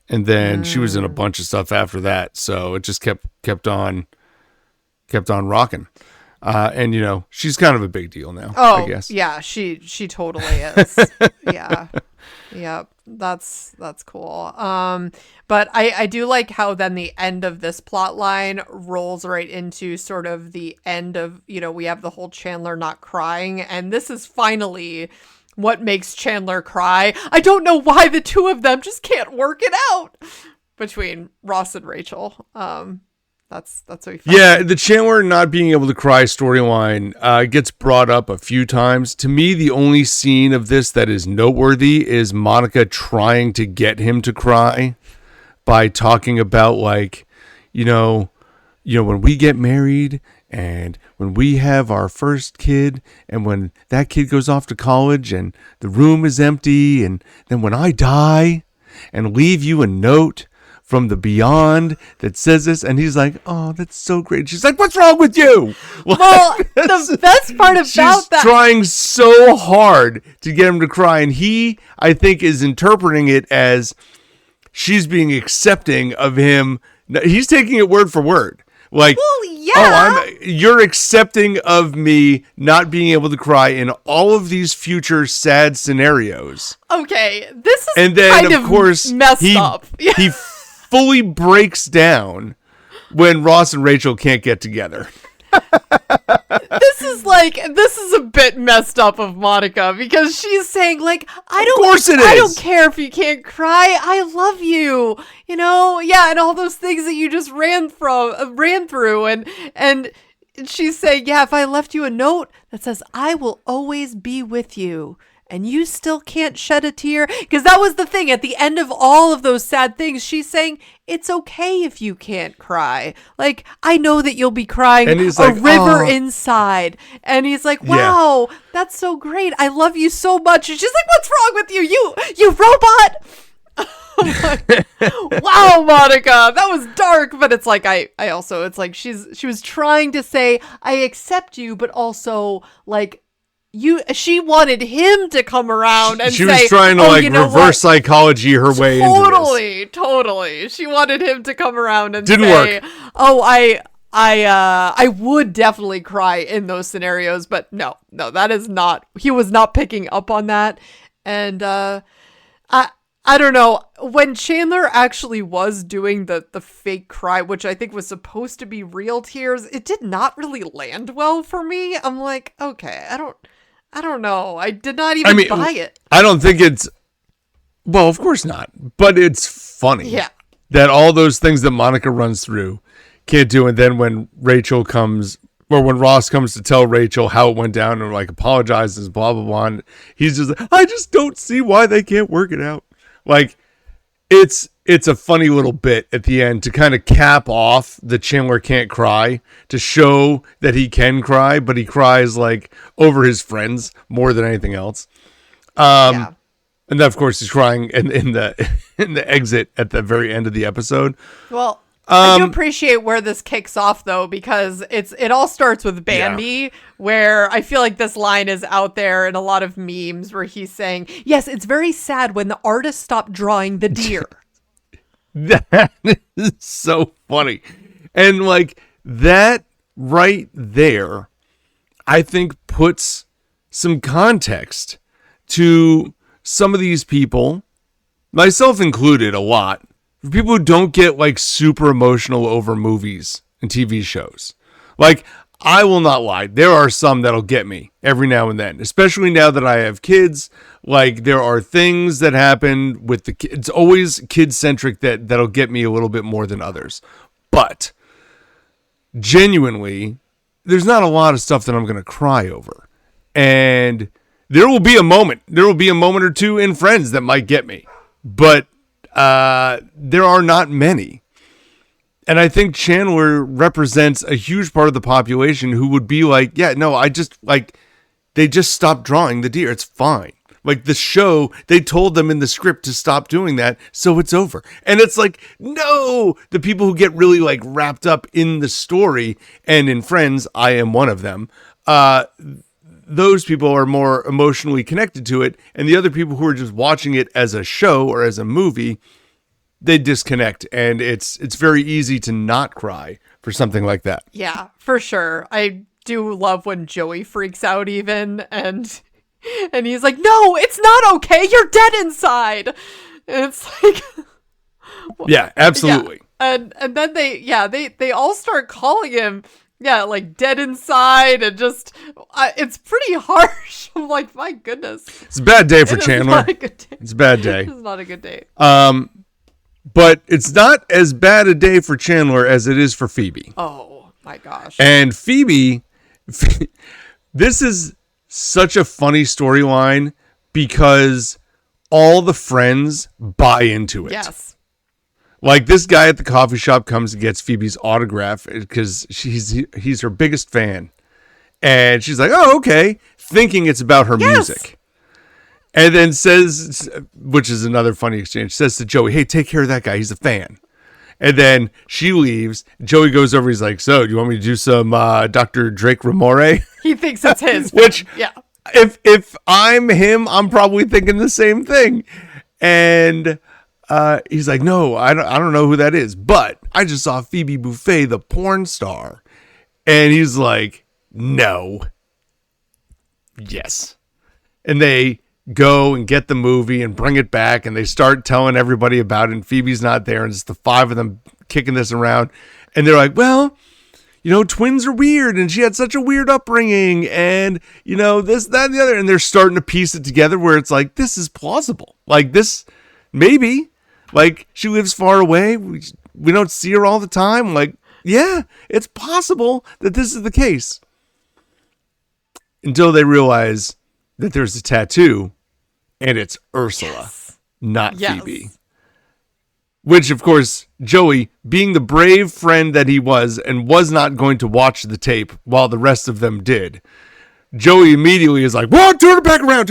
And then she was in a bunch of stuff after that. So it just kept on rocking. And you know, she's kind of a big deal now, I guess. Yeah, she totally is. Yeah. Yep. That's cool. But I do like how then the end of this plot line rolls right into sort of the end of, you know, we have the whole Chandler not crying, and this is finally what makes Chandler cry. I don't know why the two of them just can't work it out between Ross and Rachel. That's what we found. Yeah, the Chandler not being able to cry storyline gets brought up a few times. To me, the only scene of this that is noteworthy is Monica trying to get him to cry by talking about, like, you know, when we get married and when we have our first kid and when that kid goes off to college and the room is empty, and then when I die and leave you a note from the beyond that says this, and he's like, oh, that's so great. She's like, what's wrong with you? Well, the best part about she's trying so hard to get him to cry, and he, I think, is interpreting it as she's being accepting of him. He's taking it word for word. Like, well, yeah. You're accepting of me not being able to cry in all of these future sad scenarios. Okay, this is and then, kind of course, messed up. He fully breaks down when Ross and Rachel can't get together. This is a bit messed up of Monica, because she's saying, like, I don't care if you can't cry. I love you. And all those things that you just ran through, and she's saying, yeah, if I left you a note that says I will always be with you, and you still can't shed a tear, because that was the thing at the end of all of those sad things. She's saying, it's okay if you can't cry. Like, I know that you'll be crying a river inside. And he's like, wow, that's so great. I love you so much. And she's like, what's wrong with you? You robot. Wow, Monica, that was dark. But it's like, I also, it's like she was trying to say, I accept you, but also, like, she wanted him to come around and she was trying to reverse psychology her way into this. Totally. She wanted him to come around and didn't say, work. Oh, I would definitely cry in those scenarios, but no, that is not. He was not picking up on that, and I don't know, when Chandler actually was doing the fake cry, which I think was supposed to be real tears, it did not really land well for me. I'm like, okay, I don't know. I did not even buy it. I don't think it's, well, of course not, but it's funny. Yeah. That all those things that Monica runs through can't do. And then when Rachel comes, or when Ross comes to tell Rachel how it went down and apologizes, blah, blah, blah. And he's just like, I just don't see why they can't work it out. Like, it's a funny little bit at the end to kind of cap off the Chandler can't cry, to show that he can cry, but he cries over his friends more than anything else. And then of course he's crying in the exit at the very end of the episode. Well, I do appreciate where this kicks off though, because it all starts with Bambi, where I feel like this line is out there in a lot of memes where he's saying, yes, it's very sad when the artist stopped drawing the deer. That is so funny. And that right there, I think puts some context to some of these people, myself included a lot, for people who don't get super emotional over movies and TV shows. I will not lie, there are some that'll get me every now and then, especially now that I have kids. There are things that happen with the kids. It's always kid-centric that'll get me a little bit more than others. But genuinely, there's not a lot of stuff that I'm going to cry over. And there will be a moment or two in Friends that might get me. But there are not many. And I think Chandler represents a huge part of the population who would be like, yeah, no, they just stopped drawing the deer. It's fine. The show, they told them in the script to stop doing that, so it's over. And it's no, the people who get really wrapped up in the story, and in Friends, I am one of them. Those people are more emotionally connected to it, and the other people who are just watching it as a show or as a movie, they disconnect, and it's very easy to not cry for something like that. Yeah, for sure. I do love when Joey freaks out even, and he's like, no, it's not okay. You're dead inside. And it's yeah, absolutely. Yeah. And then they all start calling him, dead inside, and just, it's pretty harsh. I'm like, my goodness. It's a bad day for Chandler. Not a good day. It's a bad day. It's not a good day. But it's not as bad a day for Chandler as it is for Phoebe. Oh, my gosh. And Phoebe, this is such a funny storyline because all the friends buy into it. Yes. This guy at the coffee shop comes and gets Phoebe's autograph because he's her biggest fan. And she's like, oh, okay, thinking it's about her music. And then says, which is another funny exchange, says to Joey, hey, take care of that guy. He's a fan. And then she leaves. Joey goes over. He's like, so do you want me to do some Dr. Drake Ramore? He thinks it's his. Which, if I'm him, I'm probably thinking the same thing. And he's like, no, I don't know who that is. But I just saw Phoebe Buffay, the porn star. And he's like, no. Yes. And they go and get the movie and bring it back, and they start telling everybody about it, and Phoebe's not there, and it's the five of them kicking this around. And they're like, well, twins are weird, and she had such a weird upbringing, and, this, that, and the other. And they're starting to piece it together where it's like, this is plausible. Like, this, maybe. Like, she lives far away. We don't see her all the time. Like, yeah, it's possible that this is the case. Until they realize that there's a tattoo, and it's Ursula, not Phoebe. Which, of course, Joey, being the brave friend that he was and was not going to watch the tape while the rest of them did, Joey immediately is like, what? Turn it back around.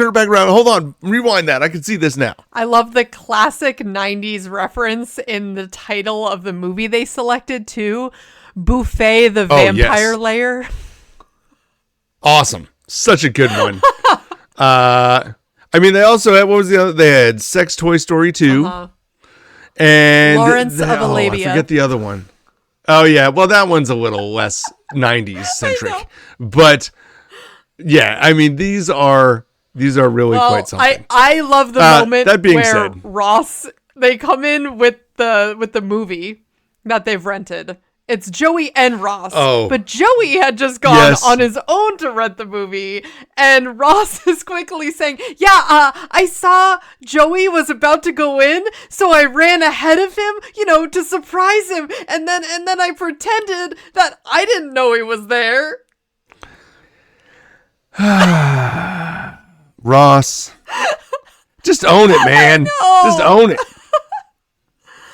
Hold on. Rewind that. I can see this now. I love the classic 90s reference in the title of the movie they selected, too. Buffet the Vampire Layer. Awesome. Such a good one. They also had, what was the other? They had Sex Toy Story 2. And Lawrence of Arabia. I forget the other one. Oh, yeah. Well, that one's a little less 90s centric. But, yeah, these are really quite something. I love the moment that being where said, Ross, they come in with the movie that they've rented. It's Joey and Ross. Oh. But Joey had just gone on his own to rent the movie. And Ross is quickly saying, I saw Joey was about to go in, so I ran ahead of him, to surprise him. And then I pretended that I didn't know he was there. Ross. Just own it, man. Just own it.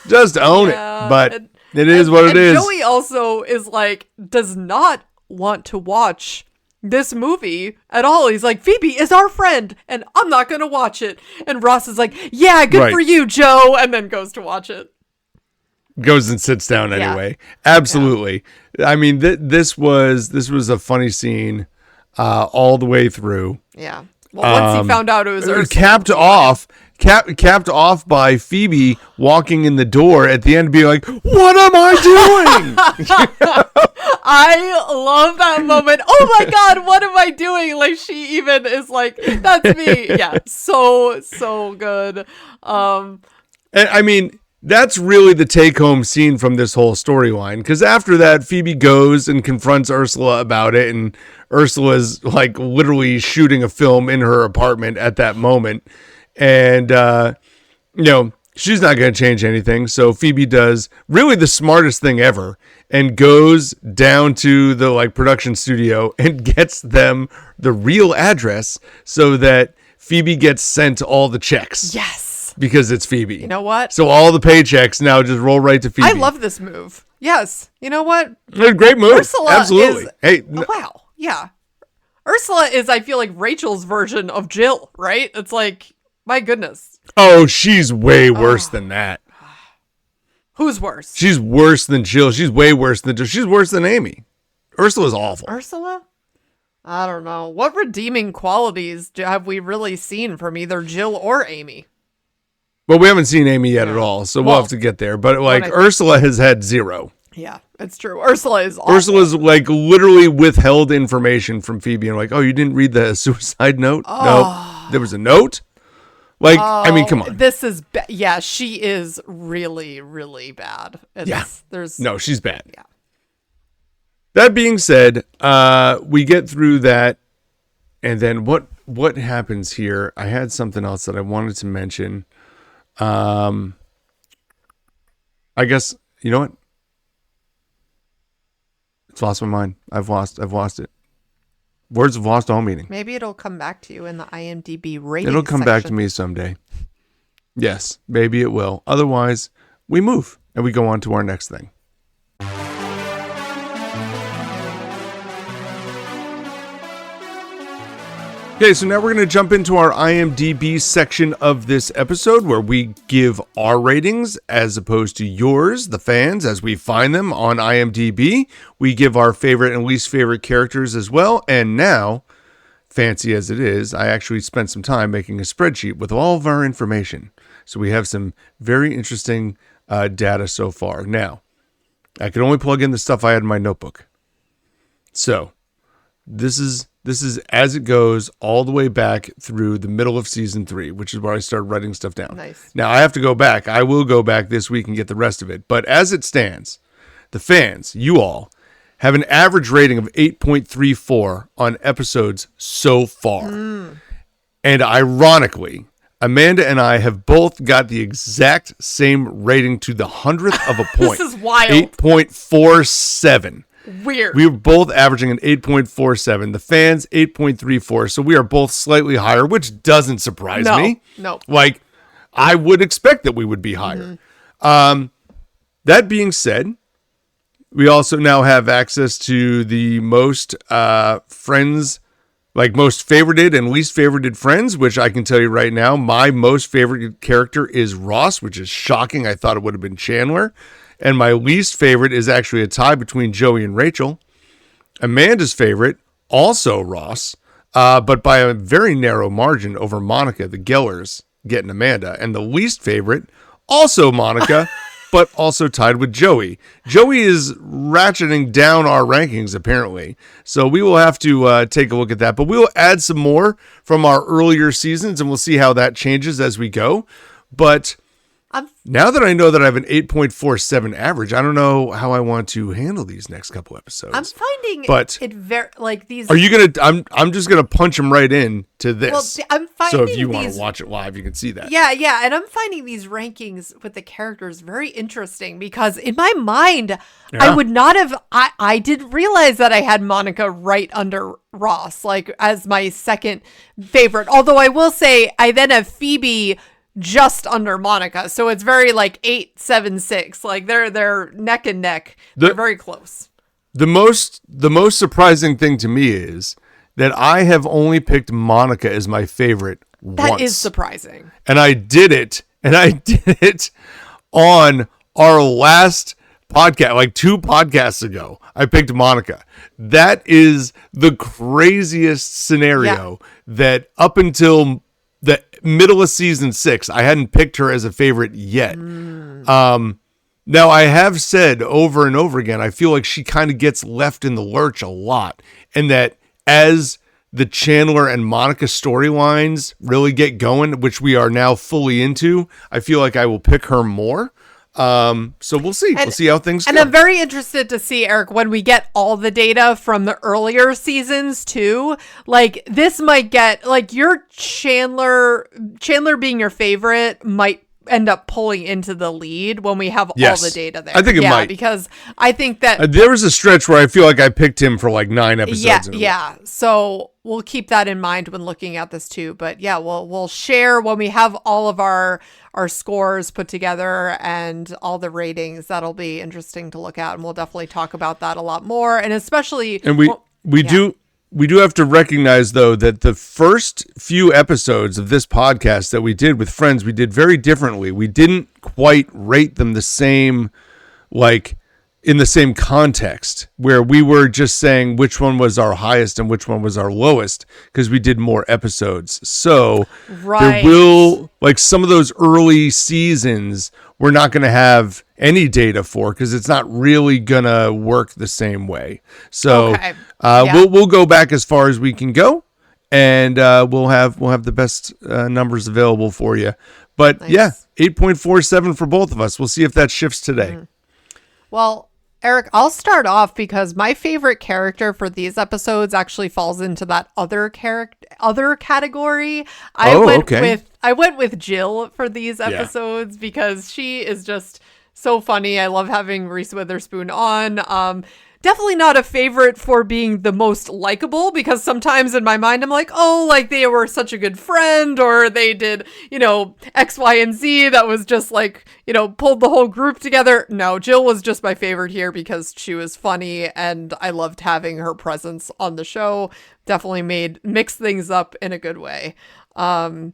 Just own it. But it is what it is. Joey also is like, does not want to watch this movie at all. He's like, Phoebe is our friend, and I'm not going to watch it. And Ross is like, yeah, good for you, Joe, and then goes to watch it. Goes and sits down anyway. Absolutely. Yeah. This was a funny scene all the way through. Yeah. Well, once he found out it was Ursula. Capped off by Phoebe walking in the door at the end, being like, what am I doing? I love that moment. Oh my God, what am I doing? Like, she even is like, that's me. Yeah, so good. And that's really the take-home scene from this whole storyline. Because after that, Phoebe goes and confronts Ursula about it, and Ursula's like literally shooting a film in her apartment at that moment. And, she's not going to change anything. So Phoebe does really the smartest thing ever and goes down to the production studio and gets them the real address so that Phoebe gets sent all the checks. Yes. Because it's Phoebe. You know what? So all the paychecks now just roll right to Phoebe. I love this move. Yes. You know what? It's a great move. Ursula Absolutely. Wow. Yeah. Ursula is, I feel like, Rachel's version of Jill, right? It's like, my goodness. Oh, she's way worse than that. Who's worse? She's worse than Jill. She's way worse than Jill. She's worse than Amy. Ursula's awful. Ursula? I don't know. What redeeming qualities have we really seen from either Jill or Amy? Well, we haven't seen Amy yet at all, so we'll have to get there. But Ursula has had zero. Yeah, it's true. Ursula is awful. Ursula's literally withheld information from Phoebe and you didn't read the suicide note? Oh. No, there was a note? Come on. This is she is really, really bad. No, she's bad. Yeah. That being said, we get through that, and then what happens here? I had something else that I wanted to mention. I guess, you know what? It's lost my mind. I've lost it. Words have lost all meaning. Maybe it'll come back to you in the IMDb rating. It'll come back to me someday. Yes, maybe it will. Otherwise, we move and we go on to our next thing. Okay, so now we're going to jump into our IMDb section of this episode where we give our ratings as opposed to yours, the fans, as we find them on IMDb. We give our favorite and least favorite characters as well. And now, fancy as it is, I actually spent some time making a spreadsheet with all of our information. So we have some very interesting data so far. Now, I could only plug in the stuff I had in my notebook. So, this is as it goes all the way back through the middle of season 3, which is where I started writing stuff down. Nice. Now I have to go back. I will go back this week and get the rest of it. But as it stands, the fans, you all, have an average rating of 8.34 on episodes so far. And ironically, Amanda and I have both got the exact same rating to the 100th of a point. This is wild. 8.47. Weird. We were both averaging an 8.47. The fans, 8.34. So we are both slightly higher, which doesn't surprise me. No. Like, I would expect that we would be higher. That being said, we also now have access to the most friends, like most favorited and least favorited friends, which I can tell you right now, my most favorite character is Ross, which is shocking. I thought it would have been Chandler. And my least favorite is actually a tie between Joey and Rachel. Amanda's favorite, also Ross, but by a very narrow margin over Monica, the Gellers getting Amanda. And the least favorite, also Monica, but also tied with Joey. Joey is ratcheting down our rankings, apparently. So we will have to take a look at that. But we will add some more from our earlier seasons, and we'll see how that changes as we go. But now that I know that I have an 8.47 average, I don't know how I want to handle these next couple episodes. I'm finding it very like these. Are you gonna? I'm just gonna punch them right in to this. Well, I'm finding so if you want to watch it live, you can see that. Yeah, and I'm finding these rankings with the characters very interesting because in my mind, I would not have. I didn't realize that I had Monica right under Ross, like as my second favorite. Although I will say, I then have Phoebe just under Monica, so it's very like 8-7-6. Like they're neck and neck. They're very close. The most surprising thing to me is that I have only picked Monica as my favorite once. That is surprising. And I did it on our last podcast, like 2 podcasts ago. I picked Monica. That is the craziest scenario that up until the middle of season 6, I hadn't picked her as a favorite yet. Now, I have said over and over again, I feel like she kind of gets left in the lurch a lot. And that as the Chandler and Monica storylines really get going, which we are now fully into, I feel like I will pick her more. So we'll see. We'll see how things go. And I'm very interested to see, Eric, when we get all the data from the earlier seasons too. Like this might get like your Chandler being your favorite might end up pulling into the lead when we have all the data there. I think it might. Because I think that there was a stretch where I feel like I picked him for like 9 episodes. Yeah. So we'll keep that in mind when looking at this too. But yeah, we'll share when we have all of our scores put together and all the ratings. That'll be interesting to look at, and we'll definitely talk about that a lot more. And especially, and we do have to recognize though that the first few episodes of this podcast that we did with friends, we did very differently. We didn't quite rate them the same, like in the same context, where we were just saying which one was our highest and which one was our lowest because we did more episodes. So there will, like some of those early seasons, we're not going to have any data for because it's not really going to work the same way. So we'll go back as far as we can go, and we'll have the best numbers available for you. But 8.47 for both of us. We'll see if that shifts today. Well, Eric, I'll start off because my favorite character for these episodes actually falls into that other category. I went with Jill for these episodes because she is just so funny. I love having Reese Witherspoon on. Definitely not a favorite for being the most likable because sometimes in my mind I'm like, oh, like they were such a good friend or they did, X, Y, and Z that was just like, pulled the whole group together. No, Jill was just my favorite here because she was funny and I loved having her presence on the show. Definitely mixed things up in a good way. And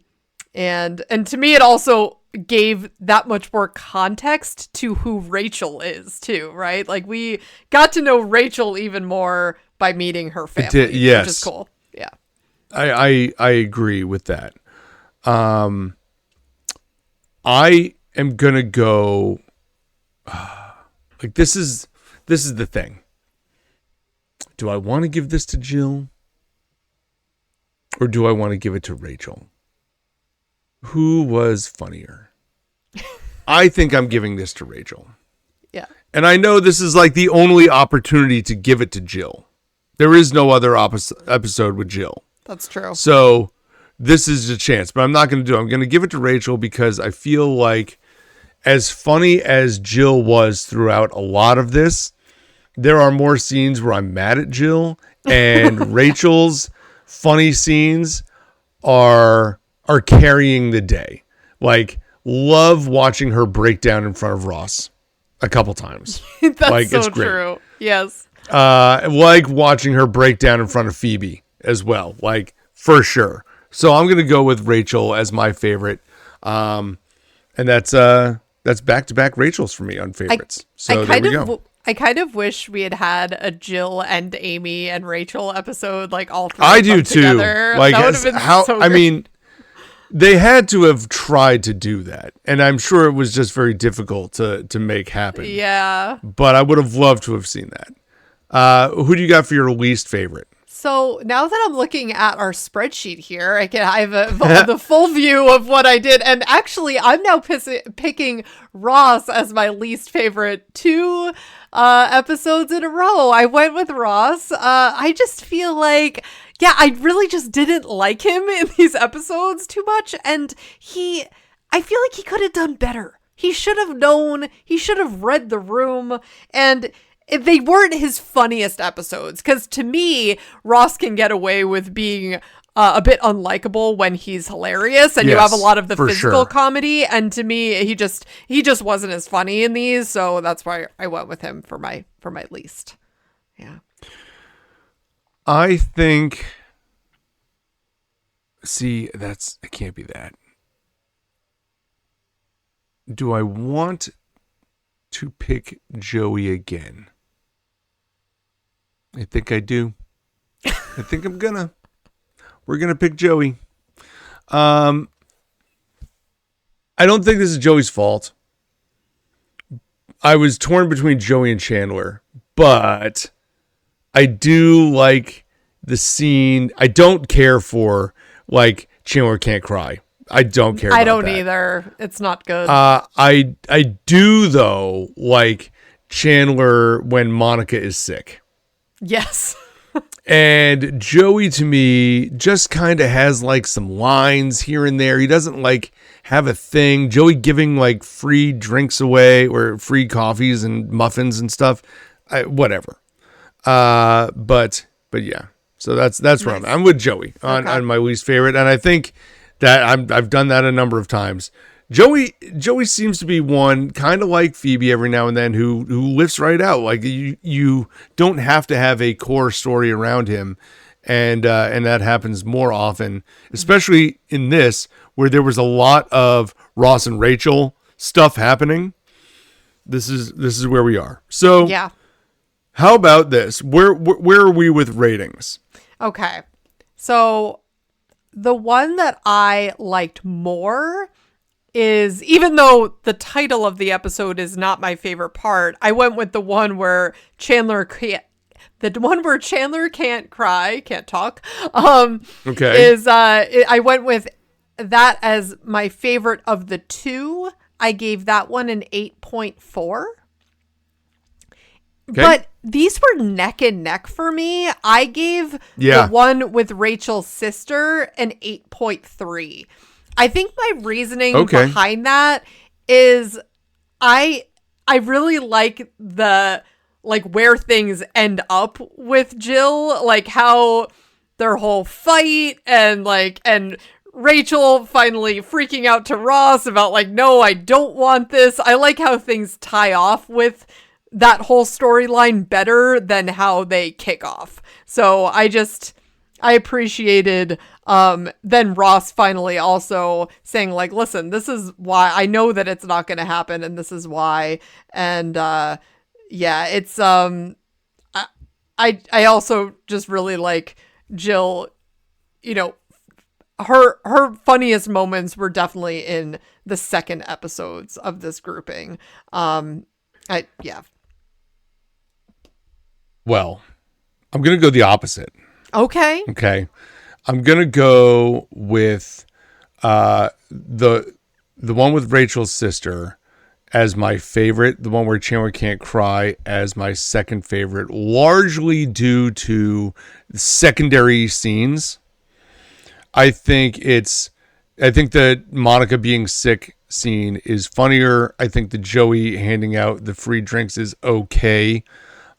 to me, it also gave that much more context to who Rachel is too, right? Like we got to know Rachel even more by meeting her family, which is cool. Yeah. I agree with that. I am going to go like this is the thing. Do I want to give this to Jill or do I want to give it to Rachel? Who was funnier? I think I'm giving this to Rachel. Yeah. And I know this is like the only opportunity to give it to Jill. There is no other episode with Jill. That's true. So this is a chance, but I'm not going to do it. I'm going to give it to Rachel because I feel like as funny as Jill was throughout a lot of this, there are more scenes where I'm mad at Jill, and Rachel's funny scenes are carrying the day. Like, love watching her break down in front of Ross a couple times. That's like, so it's great. true. Yes. Like watching her break down in front of Phoebe as well. Like, for sure. So I'm gonna go with Rachel as my favorite. And that's back-to-back Rachels for me on favorites. So there we go. I kind of wish we had a Jill and Amy and Rachel episode, like all three. I do too. Together. Like, that would have been so I great. mean, they had to have tried to do that, and I'm sure it was just very difficult to make happen. Yeah. But I would have loved to have seen that. Who do you got for your least favorite? So now that I'm looking at our spreadsheet here, I have the full view of what I did. And actually, I'm now picking Ross as my least favorite 2 episodes in a row. I went with Ross. I just feel like, I really just didn't like him in these episodes too much. And I feel like he could have done better. He should have known. He should have read the room. And they weren't his funniest episodes, because to me, Ross can get away with being a bit unlikable when he's hilarious, and you have a lot of the physical comedy. And to me, he just wasn't as funny in these, so that's why I went with him for my least. Yeah, I think. See, it can't be that. Do I want to pick Joey again? I think I do. I think we're gonna pick Joey. I don't think this is Joey's fault. I was torn between Joey and Chandler, but I do like the scene. I don't care for, like, Chandler can't cry. I don't care. I don't either. It's not good. I do though like Chandler when Monica is sick. Yes. And Joey, to me, just kind of has like some lines here and there. He doesn't like have a thing. Joey giving like free drinks away or free coffees and muffins and stuff. Whatever. But yeah. So that's where I'm with Joey on my least favorite. And I think that I've done that a number of times. Joey seems to be one kind of like Phoebe every now and then who lifts right out. Like you don't have to have a core story around him, and that happens more often, especially in this where there was a lot of Ross and Rachel stuff happening. This is where we are. So yeah. How about this? Where are we with ratings? Okay, so the one that I liked more is, even though the title of the episode is not my favorite part, I went with the one where Chandler can't cry, can't talk. Okay. I went with that as my favorite of the 2. I gave that one an 8.4. Okay. But these were neck and neck for me. I gave the one with Rachel's sister an 8.3. I think my reasoning behind that is I really like where things end up with Jill, like how their whole fight and Rachel finally freaking out to Ross about like, no, I don't want this. I like how things tie off with that whole storyline better than how they kick off. So I appreciated then Ross finally also saying like, listen, this is why I know that it's not going to happen, and this is why. And it's I also just really like Jill. You know, her funniest moments were definitely in the second episodes of this grouping. Well, I'm going to go the opposite. Okay. I'm going to go with the one with Rachel's sister as my favorite. The one where Chandler can't cry as my second favorite, largely due to secondary scenes. I think the Monica being sick scene is funnier. I think the Joey handing out the free drinks is okay.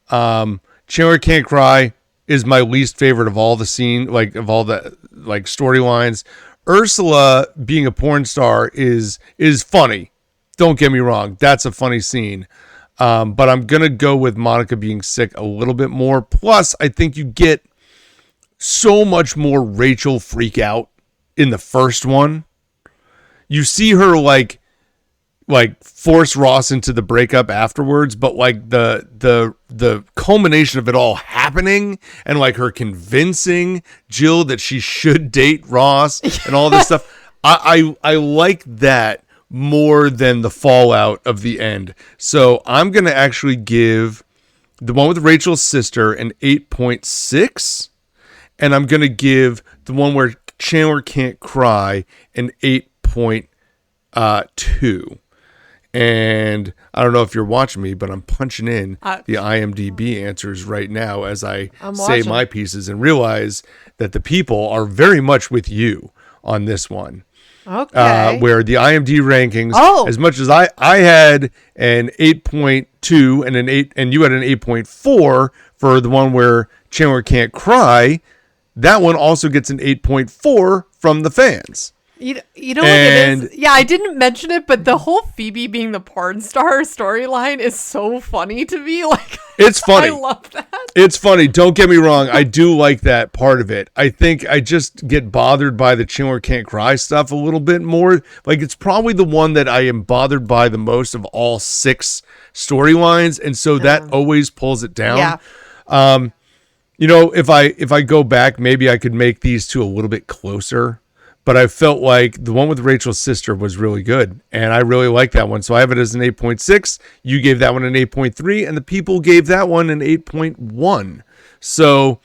Chandler can't cry is my least favorite of all the storylines. Ursula being a porn star is funny. Don't get me wrong. That's a funny scene. But I'm going to go with Monica being sick a little bit more. Plus, I think you get so much more Rachel freak out in the first one. You see her like force Ross into the breakup afterwards, but like the culmination of it all happening and like her convincing Jill that she should date Ross and all this stuff. I like that more than the fallout of the end. So I'm going to actually give the one with Rachel's sister an 8.6, and I'm going to give the one where Chandler can't cry an 8.2. And I don't know if you're watching me, but I'm punching in the IMDb answers right now as I say my pieces and realize that the people are very much with you on this one. Okay. Where the IMDb rankings, as much as I had an 8.2 and an 8, and you had an 8.4 for the one where Chandler can't cry, that one also gets an 8.4 from the fans. You know what it is? Yeah, I didn't mention it, but the whole Phoebe being the porn star storyline is so funny to me. Like, it's funny. I love that. It's funny. Don't get me wrong. I do like that part of it. I think I just get bothered by the Chandler can't cry stuff a little bit more. Like, it's probably the one that I am bothered by the most of all 6 storylines, and so that always pulls it down. Yeah. If I go back, maybe I could make these two a little bit closer. But I felt like the one with Rachel's sister was really good, and I really like that one. So I have it as an 8.6. You gave that one an 8.3, and the people gave that one an 8.1. So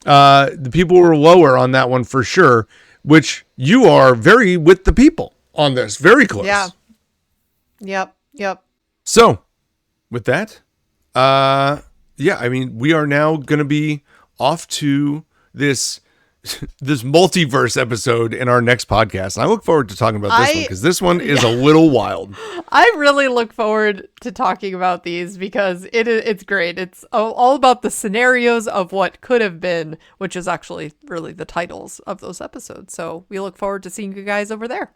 the people were lower on that one for sure, which you are very with the people on this. Very close. Yeah. Yep. So with that, we are now going to be off to this multiverse episode in our next podcast. I look forward to talking about this one because this one is a little wild. I really look forward to talking about these because it's great. It's all about the scenarios of what could have been, which is actually really the titles of those episodes. So we look forward to seeing you guys over there.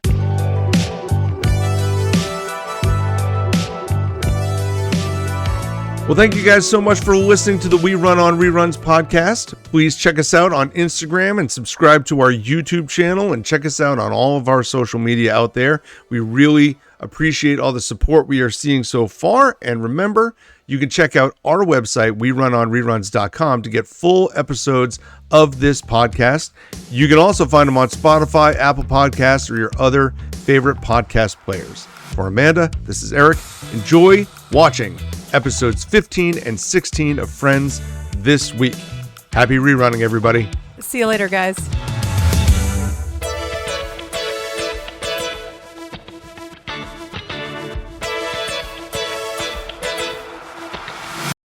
Well, thank you guys so much for listening to the We Run on Reruns podcast. Please check us out on Instagram and subscribe to our YouTube channel and check us out on all of our social media out there. We really appreciate all the support we are seeing so far. And remember, you can check out our website, werunonreruns.com, to get full episodes of this podcast. You can also find them on Spotify, Apple Podcasts, or your other favorite podcast players. For Amanda, this is Eric. Enjoy watching episodes 15 and 16 of Friends this week. Happy rerunning, everybody. See you later, guys.